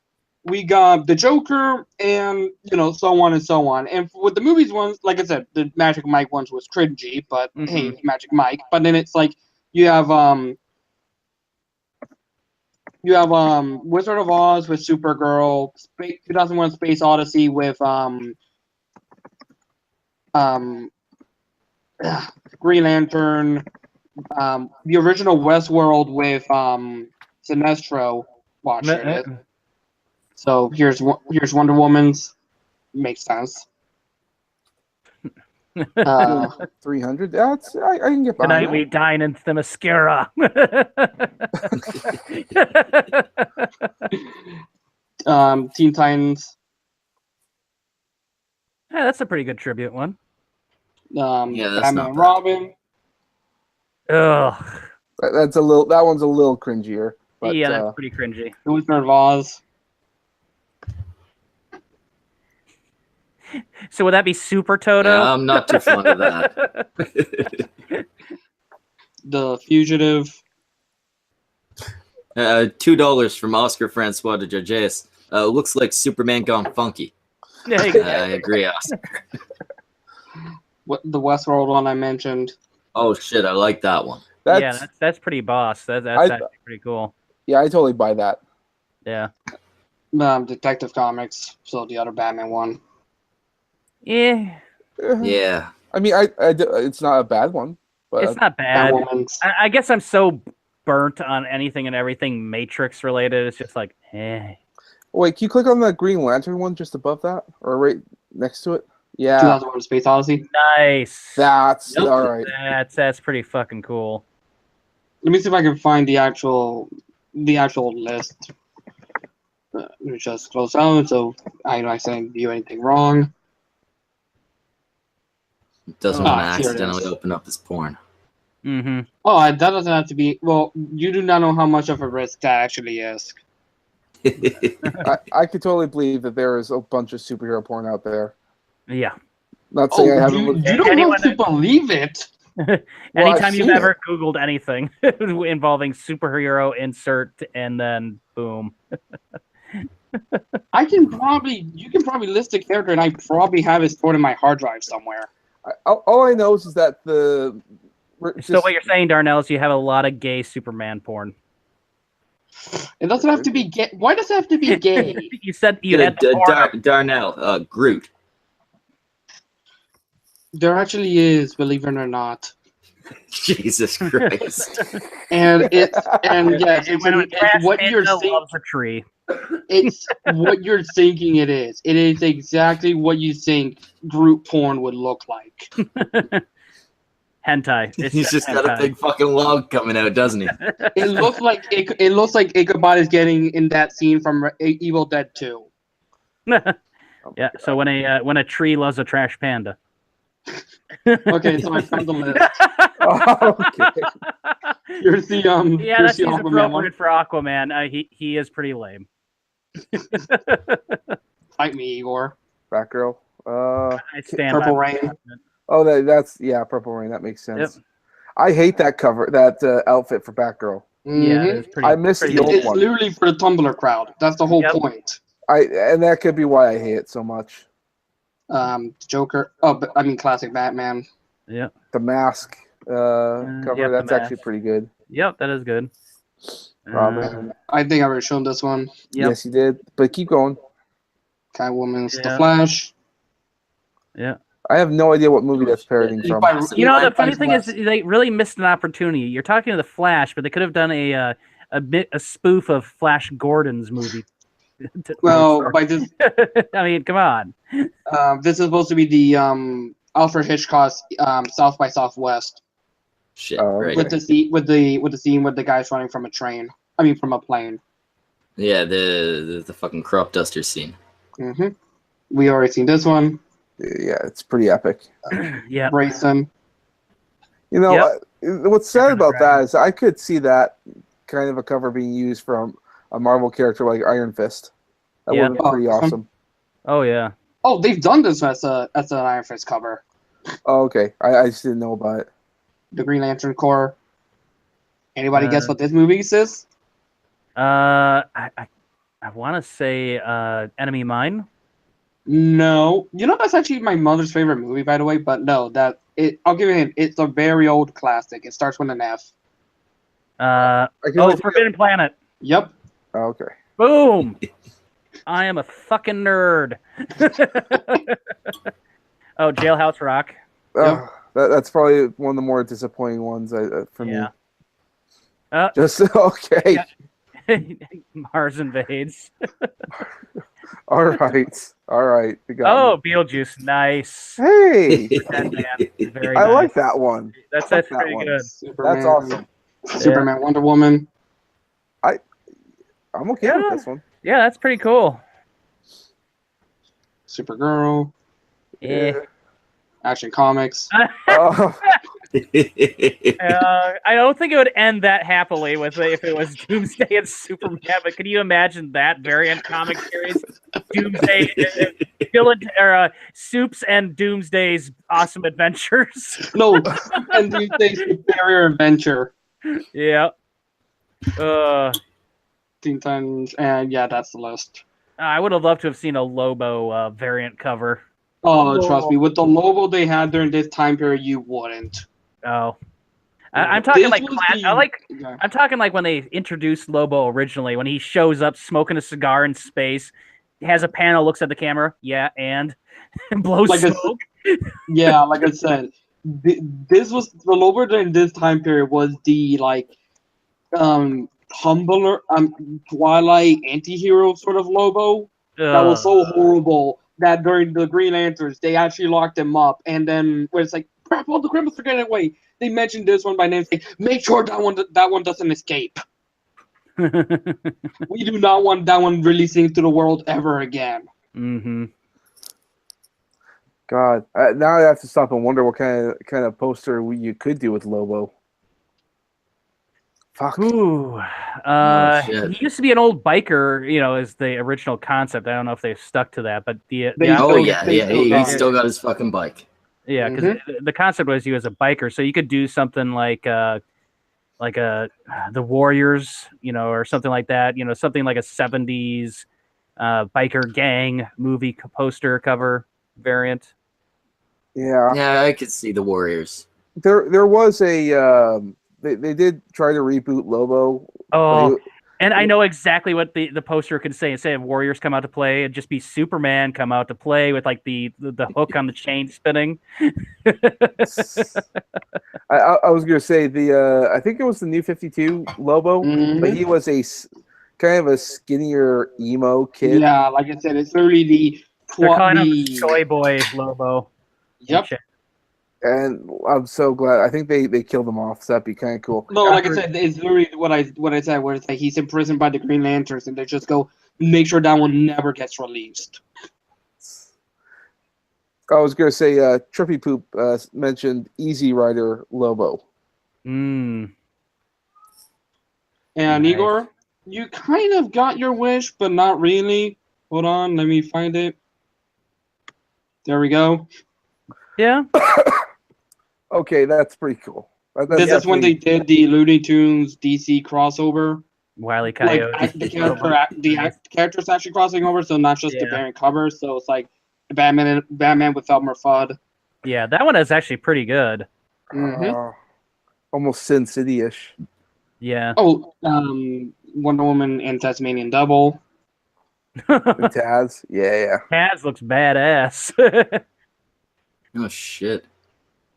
[SPEAKER 4] we got the Joker, and, so on and so on. And with the movies ones, like I said, the Magic Mike ones was cringy, but hey, Magic Mike. But then it's like, you have Wizard of Oz with Supergirl, 2001: Space Odyssey with Green Lantern, the original Westworld with Sinestro. So here's Wonder Woman's. Makes sense.
[SPEAKER 5] 300. That's I can get behind
[SPEAKER 3] Tonight we dine in the mascara.
[SPEAKER 4] Teen Titans.
[SPEAKER 3] Yeah, that's a pretty good tribute one.
[SPEAKER 1] That's
[SPEAKER 4] Batman
[SPEAKER 1] not
[SPEAKER 4] and
[SPEAKER 1] bad.
[SPEAKER 4] Robin.
[SPEAKER 3] Ugh.
[SPEAKER 5] that one's a little cringier. But,
[SPEAKER 3] yeah, that's pretty cringy.
[SPEAKER 4] The Wizard of Oz.
[SPEAKER 3] So would that be Super Toto?
[SPEAKER 1] Yeah, I'm not too fond of that.
[SPEAKER 4] The Fugitive.
[SPEAKER 1] $2 from Oscar Francois de Georges. Looks like Superman gone funky.
[SPEAKER 3] Yeah, you go.
[SPEAKER 1] I agree, Oscar.
[SPEAKER 4] What the Westworld one I mentioned.
[SPEAKER 1] Oh shit, I like that one.
[SPEAKER 3] That's pretty boss. That's actually pretty cool.
[SPEAKER 5] Yeah, I totally buy that.
[SPEAKER 3] Yeah.
[SPEAKER 4] Detective Comics. So the other Batman one.
[SPEAKER 3] Yeah.
[SPEAKER 1] Yeah.
[SPEAKER 5] I mean, it's not a bad one, but
[SPEAKER 3] It's not bad.
[SPEAKER 4] Batwoman's.
[SPEAKER 3] I guess I'm so burnt on anything and everything Matrix related. It's just like,
[SPEAKER 5] Wait, can you click on the Green Lantern one just above that, or right next to it? Yeah,
[SPEAKER 4] 2001: Space Odyssey.
[SPEAKER 3] Nice.
[SPEAKER 5] that's all right.
[SPEAKER 3] That's pretty fucking cool.
[SPEAKER 4] Let me see if I can find the actual list. Let me just close out so I don't accidentally view anything wrong.
[SPEAKER 1] Doesn't want to
[SPEAKER 4] here it
[SPEAKER 1] accidentally
[SPEAKER 4] is.
[SPEAKER 1] open up this porn.
[SPEAKER 3] Mm-hmm.
[SPEAKER 4] Oh, that doesn't have to be. Well, you do not know how much of a risk that actually is.
[SPEAKER 5] I could totally believe that there is a bunch of superhero porn out there.
[SPEAKER 3] Yeah.
[SPEAKER 5] Not saying I haven't
[SPEAKER 4] you
[SPEAKER 5] looked.
[SPEAKER 4] don't have to believe it.
[SPEAKER 3] Anytime
[SPEAKER 5] I've
[SPEAKER 3] you've
[SPEAKER 5] seen
[SPEAKER 3] ever Googled anything involving superhero insert and then boom.
[SPEAKER 4] You can probably list a character, and I probably have it stored in my hard drive somewhere.
[SPEAKER 5] All I know is that the.
[SPEAKER 3] So what you're saying, Darnell, is you have a lot of gay Superman porn.
[SPEAKER 4] It doesn't have to be gay. Why does it have to be gay?
[SPEAKER 3] You said you had the porn.
[SPEAKER 1] Darnell, Groot.
[SPEAKER 4] There actually is, believe it or not.
[SPEAKER 1] Jesus Christ.
[SPEAKER 4] And it's
[SPEAKER 3] When Trash
[SPEAKER 4] what
[SPEAKER 3] Panda
[SPEAKER 4] you're saying.
[SPEAKER 3] loves a tree.
[SPEAKER 4] It's what you're thinking it is. It is exactly what you think Groot porn would look like.
[SPEAKER 3] Hentai. It's
[SPEAKER 1] He's just got a
[SPEAKER 3] hentai.
[SPEAKER 1] big fucking log coming out, doesn't he?
[SPEAKER 4] It looks like Ichabod is getting in that scene from Evil Dead 2.
[SPEAKER 3] Yeah. So when a tree loves a trash panda.
[SPEAKER 4] Okay, so I found the list.
[SPEAKER 5] Oh, okay.
[SPEAKER 4] Here's the
[SPEAKER 3] Yeah,
[SPEAKER 4] here's
[SPEAKER 3] that
[SPEAKER 4] the
[SPEAKER 3] seems
[SPEAKER 4] Aquaman one.
[SPEAKER 3] appropriate for Aquaman. He is pretty lame.
[SPEAKER 4] Fight me, Igor.
[SPEAKER 5] Batgirl.
[SPEAKER 3] I stand
[SPEAKER 4] Purple
[SPEAKER 3] by
[SPEAKER 4] Rain.
[SPEAKER 5] Oh, that's Purple Rain. That makes sense.
[SPEAKER 3] Yep.
[SPEAKER 5] I hate that cover, that outfit for Batgirl.
[SPEAKER 3] Yeah,
[SPEAKER 4] Mhm.
[SPEAKER 3] it's pretty.
[SPEAKER 5] I missed
[SPEAKER 3] pretty
[SPEAKER 5] the old
[SPEAKER 3] lame.
[SPEAKER 4] It's
[SPEAKER 5] one.
[SPEAKER 4] literally for the Tumblr crowd. That's the whole
[SPEAKER 3] Yep.
[SPEAKER 4] point.
[SPEAKER 5] And that could be why I hate it so much.
[SPEAKER 4] Joker. Oh, but I mean, classic Batman.
[SPEAKER 3] Yeah.
[SPEAKER 5] The Mask cover.
[SPEAKER 3] yep, the
[SPEAKER 5] That's actually
[SPEAKER 3] Mask.
[SPEAKER 5] pretty good.
[SPEAKER 3] Yep, that is good.
[SPEAKER 5] Robin.
[SPEAKER 4] I think I already shown this one.
[SPEAKER 3] Yep.
[SPEAKER 5] Yes, you did. But keep going.
[SPEAKER 4] Catwoman's The
[SPEAKER 3] Yeah.
[SPEAKER 4] Flash.
[SPEAKER 3] Yeah.
[SPEAKER 5] I have no idea what movie that's parodying from.
[SPEAKER 3] You know, the funny thing is, they really missed an opportunity. You're talking to the Flash, but they could have done a spoof of Flash Gordon's movie.
[SPEAKER 4] Well, by this,
[SPEAKER 3] I mean, come on.
[SPEAKER 4] this is supposed to be the Alfred Hitchcock's South by Southwest.
[SPEAKER 1] Shit,
[SPEAKER 5] Oh,
[SPEAKER 1] right.
[SPEAKER 4] with the scene with the guys running from a train. I mean, from a plane.
[SPEAKER 1] Yeah, the fucking crop duster scene.
[SPEAKER 4] Mm-hmm. We already seen this one.
[SPEAKER 5] Yeah, it's pretty epic.
[SPEAKER 3] Yeah.
[SPEAKER 4] Grayson.
[SPEAKER 5] You know,
[SPEAKER 3] Yep.
[SPEAKER 5] what's sad about
[SPEAKER 3] Dragon.
[SPEAKER 5] that is I could see that kind of a cover being used from a Marvel character like Iron Fist. That
[SPEAKER 3] Yeah.
[SPEAKER 5] would have been pretty
[SPEAKER 4] Oh,
[SPEAKER 5] awesome.
[SPEAKER 3] Oh yeah.
[SPEAKER 4] Oh, they've done this as an Iron Fist cover.
[SPEAKER 5] Oh, okay. I just didn't know about it.
[SPEAKER 4] The Green Lantern Corps. Anybody guess
[SPEAKER 3] Uh,
[SPEAKER 4] what this movie is?
[SPEAKER 3] I want to say Enemy Mine.
[SPEAKER 4] No. You know, that's actually my mother's favorite movie, by the way, but no, I'll give you a hint. It's a very old classic. It starts with an F.
[SPEAKER 5] I can only think
[SPEAKER 3] Forbidden Planet.
[SPEAKER 4] Yep.
[SPEAKER 5] oh, okay.
[SPEAKER 3] Boom. I am a fucking nerd. Oh, Jailhouse Rock.
[SPEAKER 4] Yep.
[SPEAKER 5] That's probably one of the more disappointing ones for me.
[SPEAKER 3] Yeah.
[SPEAKER 5] Just okay.
[SPEAKER 3] Yeah. Mars Invades.
[SPEAKER 5] All right. We got
[SPEAKER 3] Oh, Beetlejuice. Nice.
[SPEAKER 5] me. Hey,
[SPEAKER 3] That man. Very
[SPEAKER 5] I
[SPEAKER 3] nice.
[SPEAKER 5] like that one.
[SPEAKER 3] That's
[SPEAKER 5] I like
[SPEAKER 3] pretty
[SPEAKER 5] one.
[SPEAKER 3] good.
[SPEAKER 4] Superman,
[SPEAKER 5] That's awesome.
[SPEAKER 4] Superman, Wonder Woman.
[SPEAKER 5] I'm okay
[SPEAKER 3] Yeah.
[SPEAKER 5] with this one.
[SPEAKER 3] Yeah, that's pretty cool.
[SPEAKER 4] Supergirl.
[SPEAKER 3] Yeah.
[SPEAKER 4] Action Comics.
[SPEAKER 5] Oh,
[SPEAKER 3] I don't think it would end that happily with if it was Doomsday and Superman. But can you imagine that variant comic series? Doomsday, villain, or Soups and Doomsday's awesome adventures.
[SPEAKER 4] No, and Tuesday's Superior Adventure.
[SPEAKER 3] Yeah.
[SPEAKER 4] Teen Titans, and yeah, that's the list.
[SPEAKER 3] I would have loved to have seen a Lobo variant cover.
[SPEAKER 4] Oh, trust me, with the logo they had during this time period, you wouldn't.
[SPEAKER 3] Oh. I'm talking
[SPEAKER 4] This
[SPEAKER 3] like
[SPEAKER 4] was the-
[SPEAKER 3] I'm talking like when they introduced Lobo originally, when he shows up smoking a cigar in space, has a panel, looks at the camera, and blows
[SPEAKER 4] Like
[SPEAKER 3] smoke.
[SPEAKER 4] Yeah, like I said, this was the logo during this time period was the Tumblr, Twilight anti-hero sort of Lobo that was so horrible that during the Green Lanterns they actually locked him up, and then when it's like crap, all the criminals are getting away, they mentioned this one by name, saying, make sure that one doesn't escape. We do not want that one releasing to the world ever again.
[SPEAKER 3] Mm-hmm.
[SPEAKER 5] God. Now I have to stop and wonder what kind of poster you could do with Lobo. Fuck.
[SPEAKER 3] Ooh.
[SPEAKER 1] shit.
[SPEAKER 3] He used to be an old biker, as the original concept. I don't know if they've stuck to that, but
[SPEAKER 4] They-
[SPEAKER 1] He's still got his fucking bike.
[SPEAKER 3] yeah, because the concept was you as a biker, so you could do something like the Warriors, or something like that. Something like a '70s biker gang movie poster cover variant.
[SPEAKER 5] Yeah.
[SPEAKER 1] Yeah, I could see the Warriors.
[SPEAKER 5] There was a they did try to reboot Lobo.
[SPEAKER 3] Oh, and I know exactly what the poster could say. Instead of Warriors come out to play, it'd just be Superman come out to play with like the hook on the chain spinning.
[SPEAKER 5] I was gonna say I think it was the New 52 Lobo, but he was kind of a skinnier emo kid.
[SPEAKER 4] Yeah, like I said, it's literally
[SPEAKER 3] They're calling him Soy Boy Lobo.
[SPEAKER 4] Yep.
[SPEAKER 5] And I'm so glad. I think they killed him off, so that'd be kind of cool.
[SPEAKER 4] No, like I said, it's literally what I said, where it's like he's imprisoned by the Green Lanterns, and they just go make sure that one never gets released.
[SPEAKER 5] I was gonna say Trippy Poop mentioned Easy Rider Lobo.
[SPEAKER 3] Mm.
[SPEAKER 4] And
[SPEAKER 3] Nice.
[SPEAKER 4] Igor, you kind of got your wish, but not really. Hold on, let me find it. There we go.
[SPEAKER 3] Yeah.
[SPEAKER 5] Okay, that's pretty cool.
[SPEAKER 4] This is when they did the Looney Tunes DC crossover.
[SPEAKER 3] Wile E.
[SPEAKER 4] Like
[SPEAKER 3] Coyote.
[SPEAKER 4] the characters actually crossing over, so not just the
[SPEAKER 3] Yeah.
[SPEAKER 4] variant covers. So it's like Batman with Elmer Fudd.
[SPEAKER 3] Yeah, that one is actually pretty good.
[SPEAKER 5] Almost Sin City-ish.
[SPEAKER 3] Yeah.
[SPEAKER 4] Oh, Wonder Woman and Tasmanian Devil.
[SPEAKER 5] And Taz. Yeah.
[SPEAKER 3] Taz looks badass.
[SPEAKER 1] Oh shit.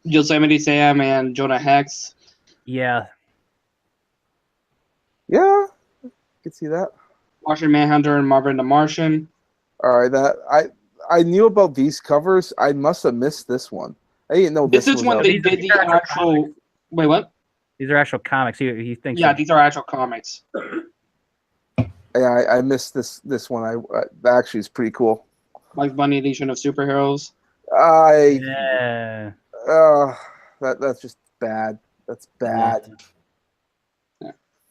[SPEAKER 4] Yosemite Sam and Jonah Hex.
[SPEAKER 3] Yeah.
[SPEAKER 5] Yeah. I could see that.
[SPEAKER 4] Martian Manhunter and Marvin the Martian.
[SPEAKER 5] All right, I knew about these covers. I must have missed this one. I didn't know
[SPEAKER 4] This is
[SPEAKER 5] was
[SPEAKER 4] when
[SPEAKER 5] out.
[SPEAKER 4] they did the actual. Wait, what?
[SPEAKER 3] These are actual comics. He thinks.
[SPEAKER 4] Yeah, these are actual comics.
[SPEAKER 5] Yeah, I missed this one. That actually is pretty cool.
[SPEAKER 4] Like Bunny edition of superheroes.
[SPEAKER 3] Yeah.
[SPEAKER 5] That's just bad. That's bad.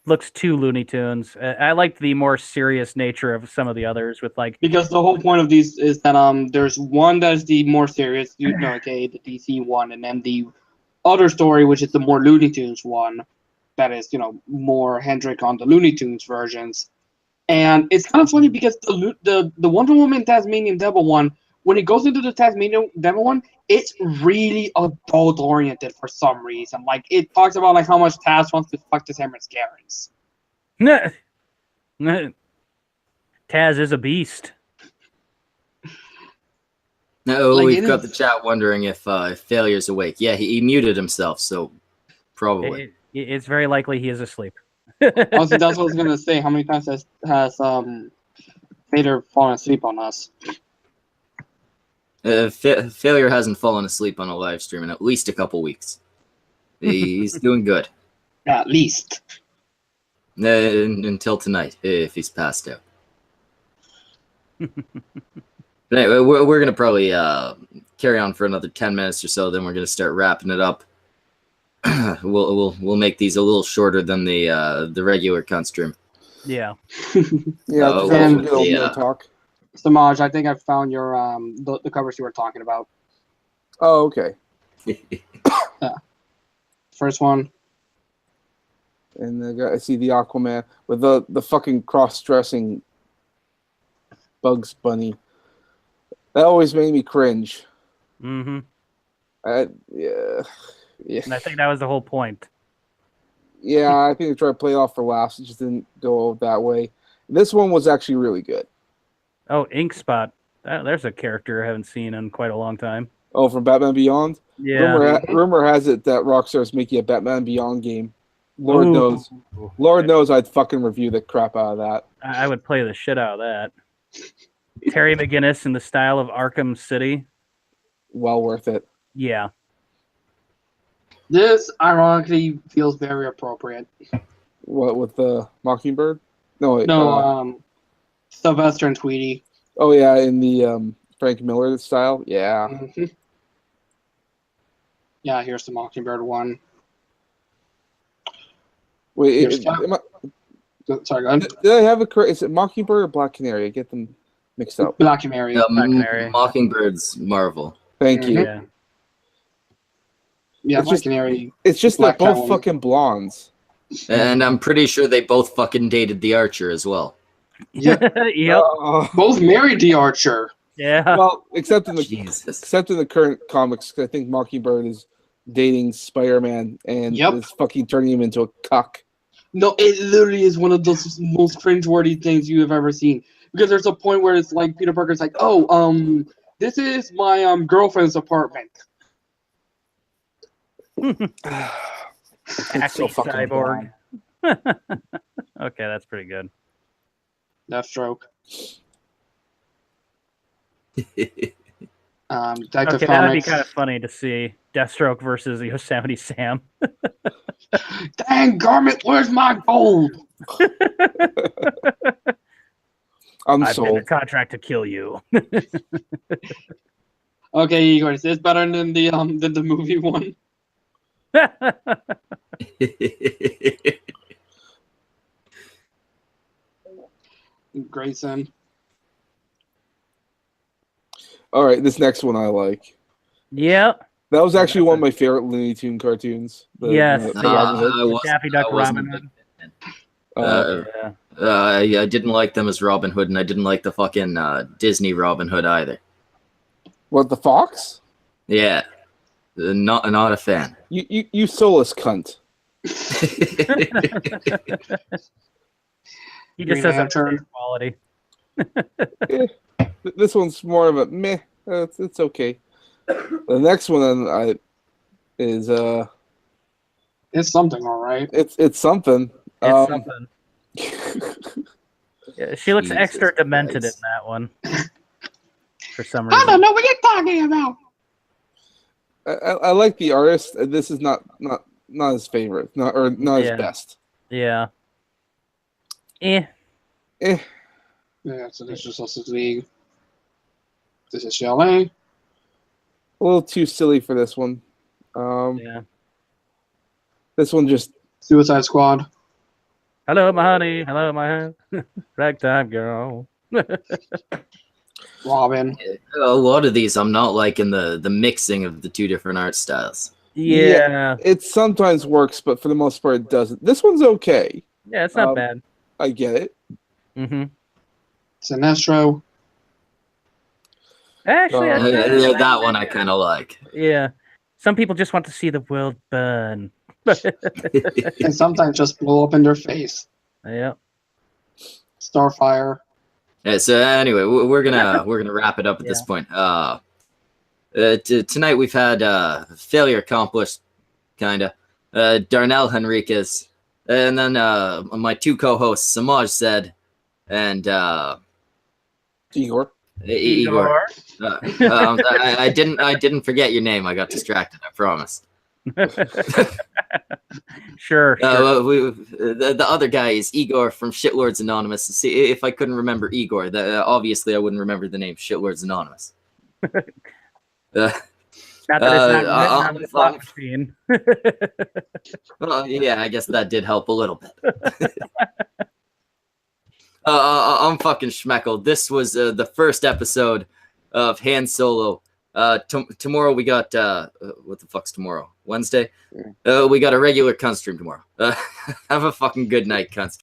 [SPEAKER 3] Looks too Looney Tunes. I liked the more serious nature of some of the others with like.
[SPEAKER 4] Because the whole point of these is that there's one that's the more serious, okay, the DC one, and then the other story, which is the more Looney Tunes one, that is more Hendrick on the Looney Tunes versions. And it's kind of funny because the Wonder Woman Tasmanian Devil one, when it goes into the Tasmanian Devil one, it's really adult oriented for some reason. Like it talks about like how much Taz wants to fuck the Sam Mascarons.
[SPEAKER 3] Taz is a beast.
[SPEAKER 1] No,
[SPEAKER 4] Like,
[SPEAKER 1] we've got the chat wondering if Failure's awake. Yeah, he muted himself, so probably.
[SPEAKER 3] It's very likely he is asleep.
[SPEAKER 4] Also, that's what I was gonna say. How many times has Vader fallen asleep on us?
[SPEAKER 1] Failure hasn't fallen asleep on a live stream in at least a couple weeks. He's doing good.
[SPEAKER 4] At least.
[SPEAKER 1] Until tonight, if he's passed out. But anyway, we're gonna probably carry on for another 10 minutes or so. Then we're gonna start wrapping it up. We'll make these a little shorter than the regular cunt stream.
[SPEAKER 3] Yeah.
[SPEAKER 5] Yeah. Talk.
[SPEAKER 4] Samaj, I think I found your the covers you were talking about.
[SPEAKER 5] Oh, okay.
[SPEAKER 4] First one.
[SPEAKER 5] And I see the Aquaman with the fucking cross-dressing Bugs Bunny. That always made me cringe.
[SPEAKER 3] Mm-hmm.
[SPEAKER 5] Yeah.
[SPEAKER 3] And I think that was the whole point.
[SPEAKER 5] Yeah, I think they tried to play it off for laughs. It just didn't go that way. This one was actually really good.
[SPEAKER 3] Oh, Ink Spot. There's a character I haven't seen in quite a long time.
[SPEAKER 5] Oh, from Batman Beyond?
[SPEAKER 3] Yeah.
[SPEAKER 5] Rumor has it that Rockstar's making a Batman Beyond game. Lord knows I'd fucking review the crap out of that.
[SPEAKER 3] I would play the shit out of that. Terry McGinnis in the style of Arkham City.
[SPEAKER 5] Well worth it.
[SPEAKER 3] Yeah.
[SPEAKER 4] This ironically feels very appropriate.
[SPEAKER 5] What, with the Mockingbird?
[SPEAKER 4] No, Sylvester and Tweety.
[SPEAKER 5] Oh yeah, in the Frank Miller style. Yeah.
[SPEAKER 4] Mm-hmm. Yeah, here's the Mockingbird one.
[SPEAKER 5] Wait,
[SPEAKER 4] sorry, go ahead.
[SPEAKER 5] did I have a? Is it Mockingbird or Black Canary? I get them mixed up.
[SPEAKER 4] Black Canary.
[SPEAKER 1] Mockingbird's Marvel.
[SPEAKER 5] Thank you.
[SPEAKER 3] Yeah.
[SPEAKER 4] Yeah,
[SPEAKER 5] It's
[SPEAKER 4] Black
[SPEAKER 5] just-
[SPEAKER 4] Canary.
[SPEAKER 5] It's just they're
[SPEAKER 4] Black
[SPEAKER 5] both
[SPEAKER 4] Catwoman.
[SPEAKER 5] fucking blondes.
[SPEAKER 1] And I'm pretty sure they both fucking dated the Archer as well.
[SPEAKER 4] Yep.
[SPEAKER 3] Yep.
[SPEAKER 4] Both married the Archer.
[SPEAKER 3] Yeah.
[SPEAKER 5] Well, except in
[SPEAKER 1] Jesus.
[SPEAKER 5] the current comics, 'cause I think Mockingbird is dating Spider-Man and
[SPEAKER 4] Yep.
[SPEAKER 5] is fucking turning him into a cuck.
[SPEAKER 4] No, it literally is one of those most cringeworthy things you have ever seen. Because there's a point where it's like Peter Parker's like, "Oh, this is my girlfriend's apartment."
[SPEAKER 5] It's so fucking
[SPEAKER 3] Cyborg.
[SPEAKER 5] blonde.
[SPEAKER 3] Okay, that's pretty good.
[SPEAKER 4] Deathstroke. Detective
[SPEAKER 3] Okay, that would be
[SPEAKER 4] Comics.
[SPEAKER 3] kind of funny to see Deathstroke versus Yosemite Sam.
[SPEAKER 4] Dang garment, where's my gold?
[SPEAKER 5] I'm
[SPEAKER 3] I've been
[SPEAKER 5] sold.
[SPEAKER 3] a contract to kill you.
[SPEAKER 4] Okay, Igor, is this better than the movie one? Grayson.
[SPEAKER 5] All right, this next one I like.
[SPEAKER 3] Yep.
[SPEAKER 5] That was actually one of my favorite Looney Tune cartoons.
[SPEAKER 3] Yes,
[SPEAKER 5] the
[SPEAKER 3] yeah.
[SPEAKER 5] Robin Hood.
[SPEAKER 1] I wasn't-
[SPEAKER 3] Daffy Duck
[SPEAKER 1] I wasn't
[SPEAKER 3] Robin
[SPEAKER 1] a
[SPEAKER 3] Hood.
[SPEAKER 1] big fan.
[SPEAKER 3] Yeah.
[SPEAKER 1] I didn't like them as Robin Hood, and I didn't like the fucking Disney Robin Hood either.
[SPEAKER 5] What, the Fox?
[SPEAKER 1] Yeah, not a fan.
[SPEAKER 5] You soulless cunt.
[SPEAKER 3] He
[SPEAKER 4] Green
[SPEAKER 3] just doesn't
[SPEAKER 4] Lantern.
[SPEAKER 3] have quality.
[SPEAKER 5] This one's more of a meh. It's okay. The next one is
[SPEAKER 4] It's something, all right.
[SPEAKER 5] it's something.
[SPEAKER 3] It's something. Yeah, she looks
[SPEAKER 1] Jesus
[SPEAKER 3] extra demented
[SPEAKER 1] Christ.
[SPEAKER 3] in that one. For some
[SPEAKER 4] I don't
[SPEAKER 3] reason.
[SPEAKER 4] know what you're talking about.
[SPEAKER 5] I like the artist. This is not his favorite, not his
[SPEAKER 3] Yeah.
[SPEAKER 5] best.
[SPEAKER 3] Yeah. Eh.
[SPEAKER 5] Eh.
[SPEAKER 4] Yeah, so this is Justice League. This is LA.
[SPEAKER 5] A little too silly for this one.
[SPEAKER 3] Yeah.
[SPEAKER 5] This one just
[SPEAKER 4] Suicide Squad.
[SPEAKER 3] Hello, my honey. Hello, my ragtime girl.
[SPEAKER 4] Robin.
[SPEAKER 1] A lot of these, I'm not liking the mixing of the two different art styles.
[SPEAKER 3] Yeah.
[SPEAKER 5] it sometimes works, but for the most part, it doesn't. This one's okay.
[SPEAKER 3] Yeah, it's not bad.
[SPEAKER 5] I get it.
[SPEAKER 3] Mm-hmm.
[SPEAKER 4] Sinestro.
[SPEAKER 3] Actually,
[SPEAKER 1] That one I kind of like.
[SPEAKER 3] yeah. Some people just want to see the world burn.
[SPEAKER 4] And sometimes just blow up in their face.
[SPEAKER 3] Yeah.
[SPEAKER 4] Starfire.
[SPEAKER 1] Yeah, so anyway, we're gonna wrap it up at this point. Tonight we've had failure accomplished, kinda. Darnell Henriquez, and then my two co-hosts Samaj said, and
[SPEAKER 5] Igor.
[SPEAKER 1] Igor. I didn't forget your name. I got distracted. I promise.
[SPEAKER 3] Sure.
[SPEAKER 1] The other guy is Igor from Shitlords Anonymous. See, if I couldn't remember Igor, obviously I wouldn't remember the name Shitlords Anonymous.
[SPEAKER 3] Not that it's not written on the slot machine.
[SPEAKER 1] Well, yeah, I guess that did help a little bit. I'm fucking Schmeckel. This was the first episode of Han Solo. Tomorrow we got what the fuck's tomorrow? Wednesday? We got a regular cunt stream tomorrow. Have a fucking good night, cunts.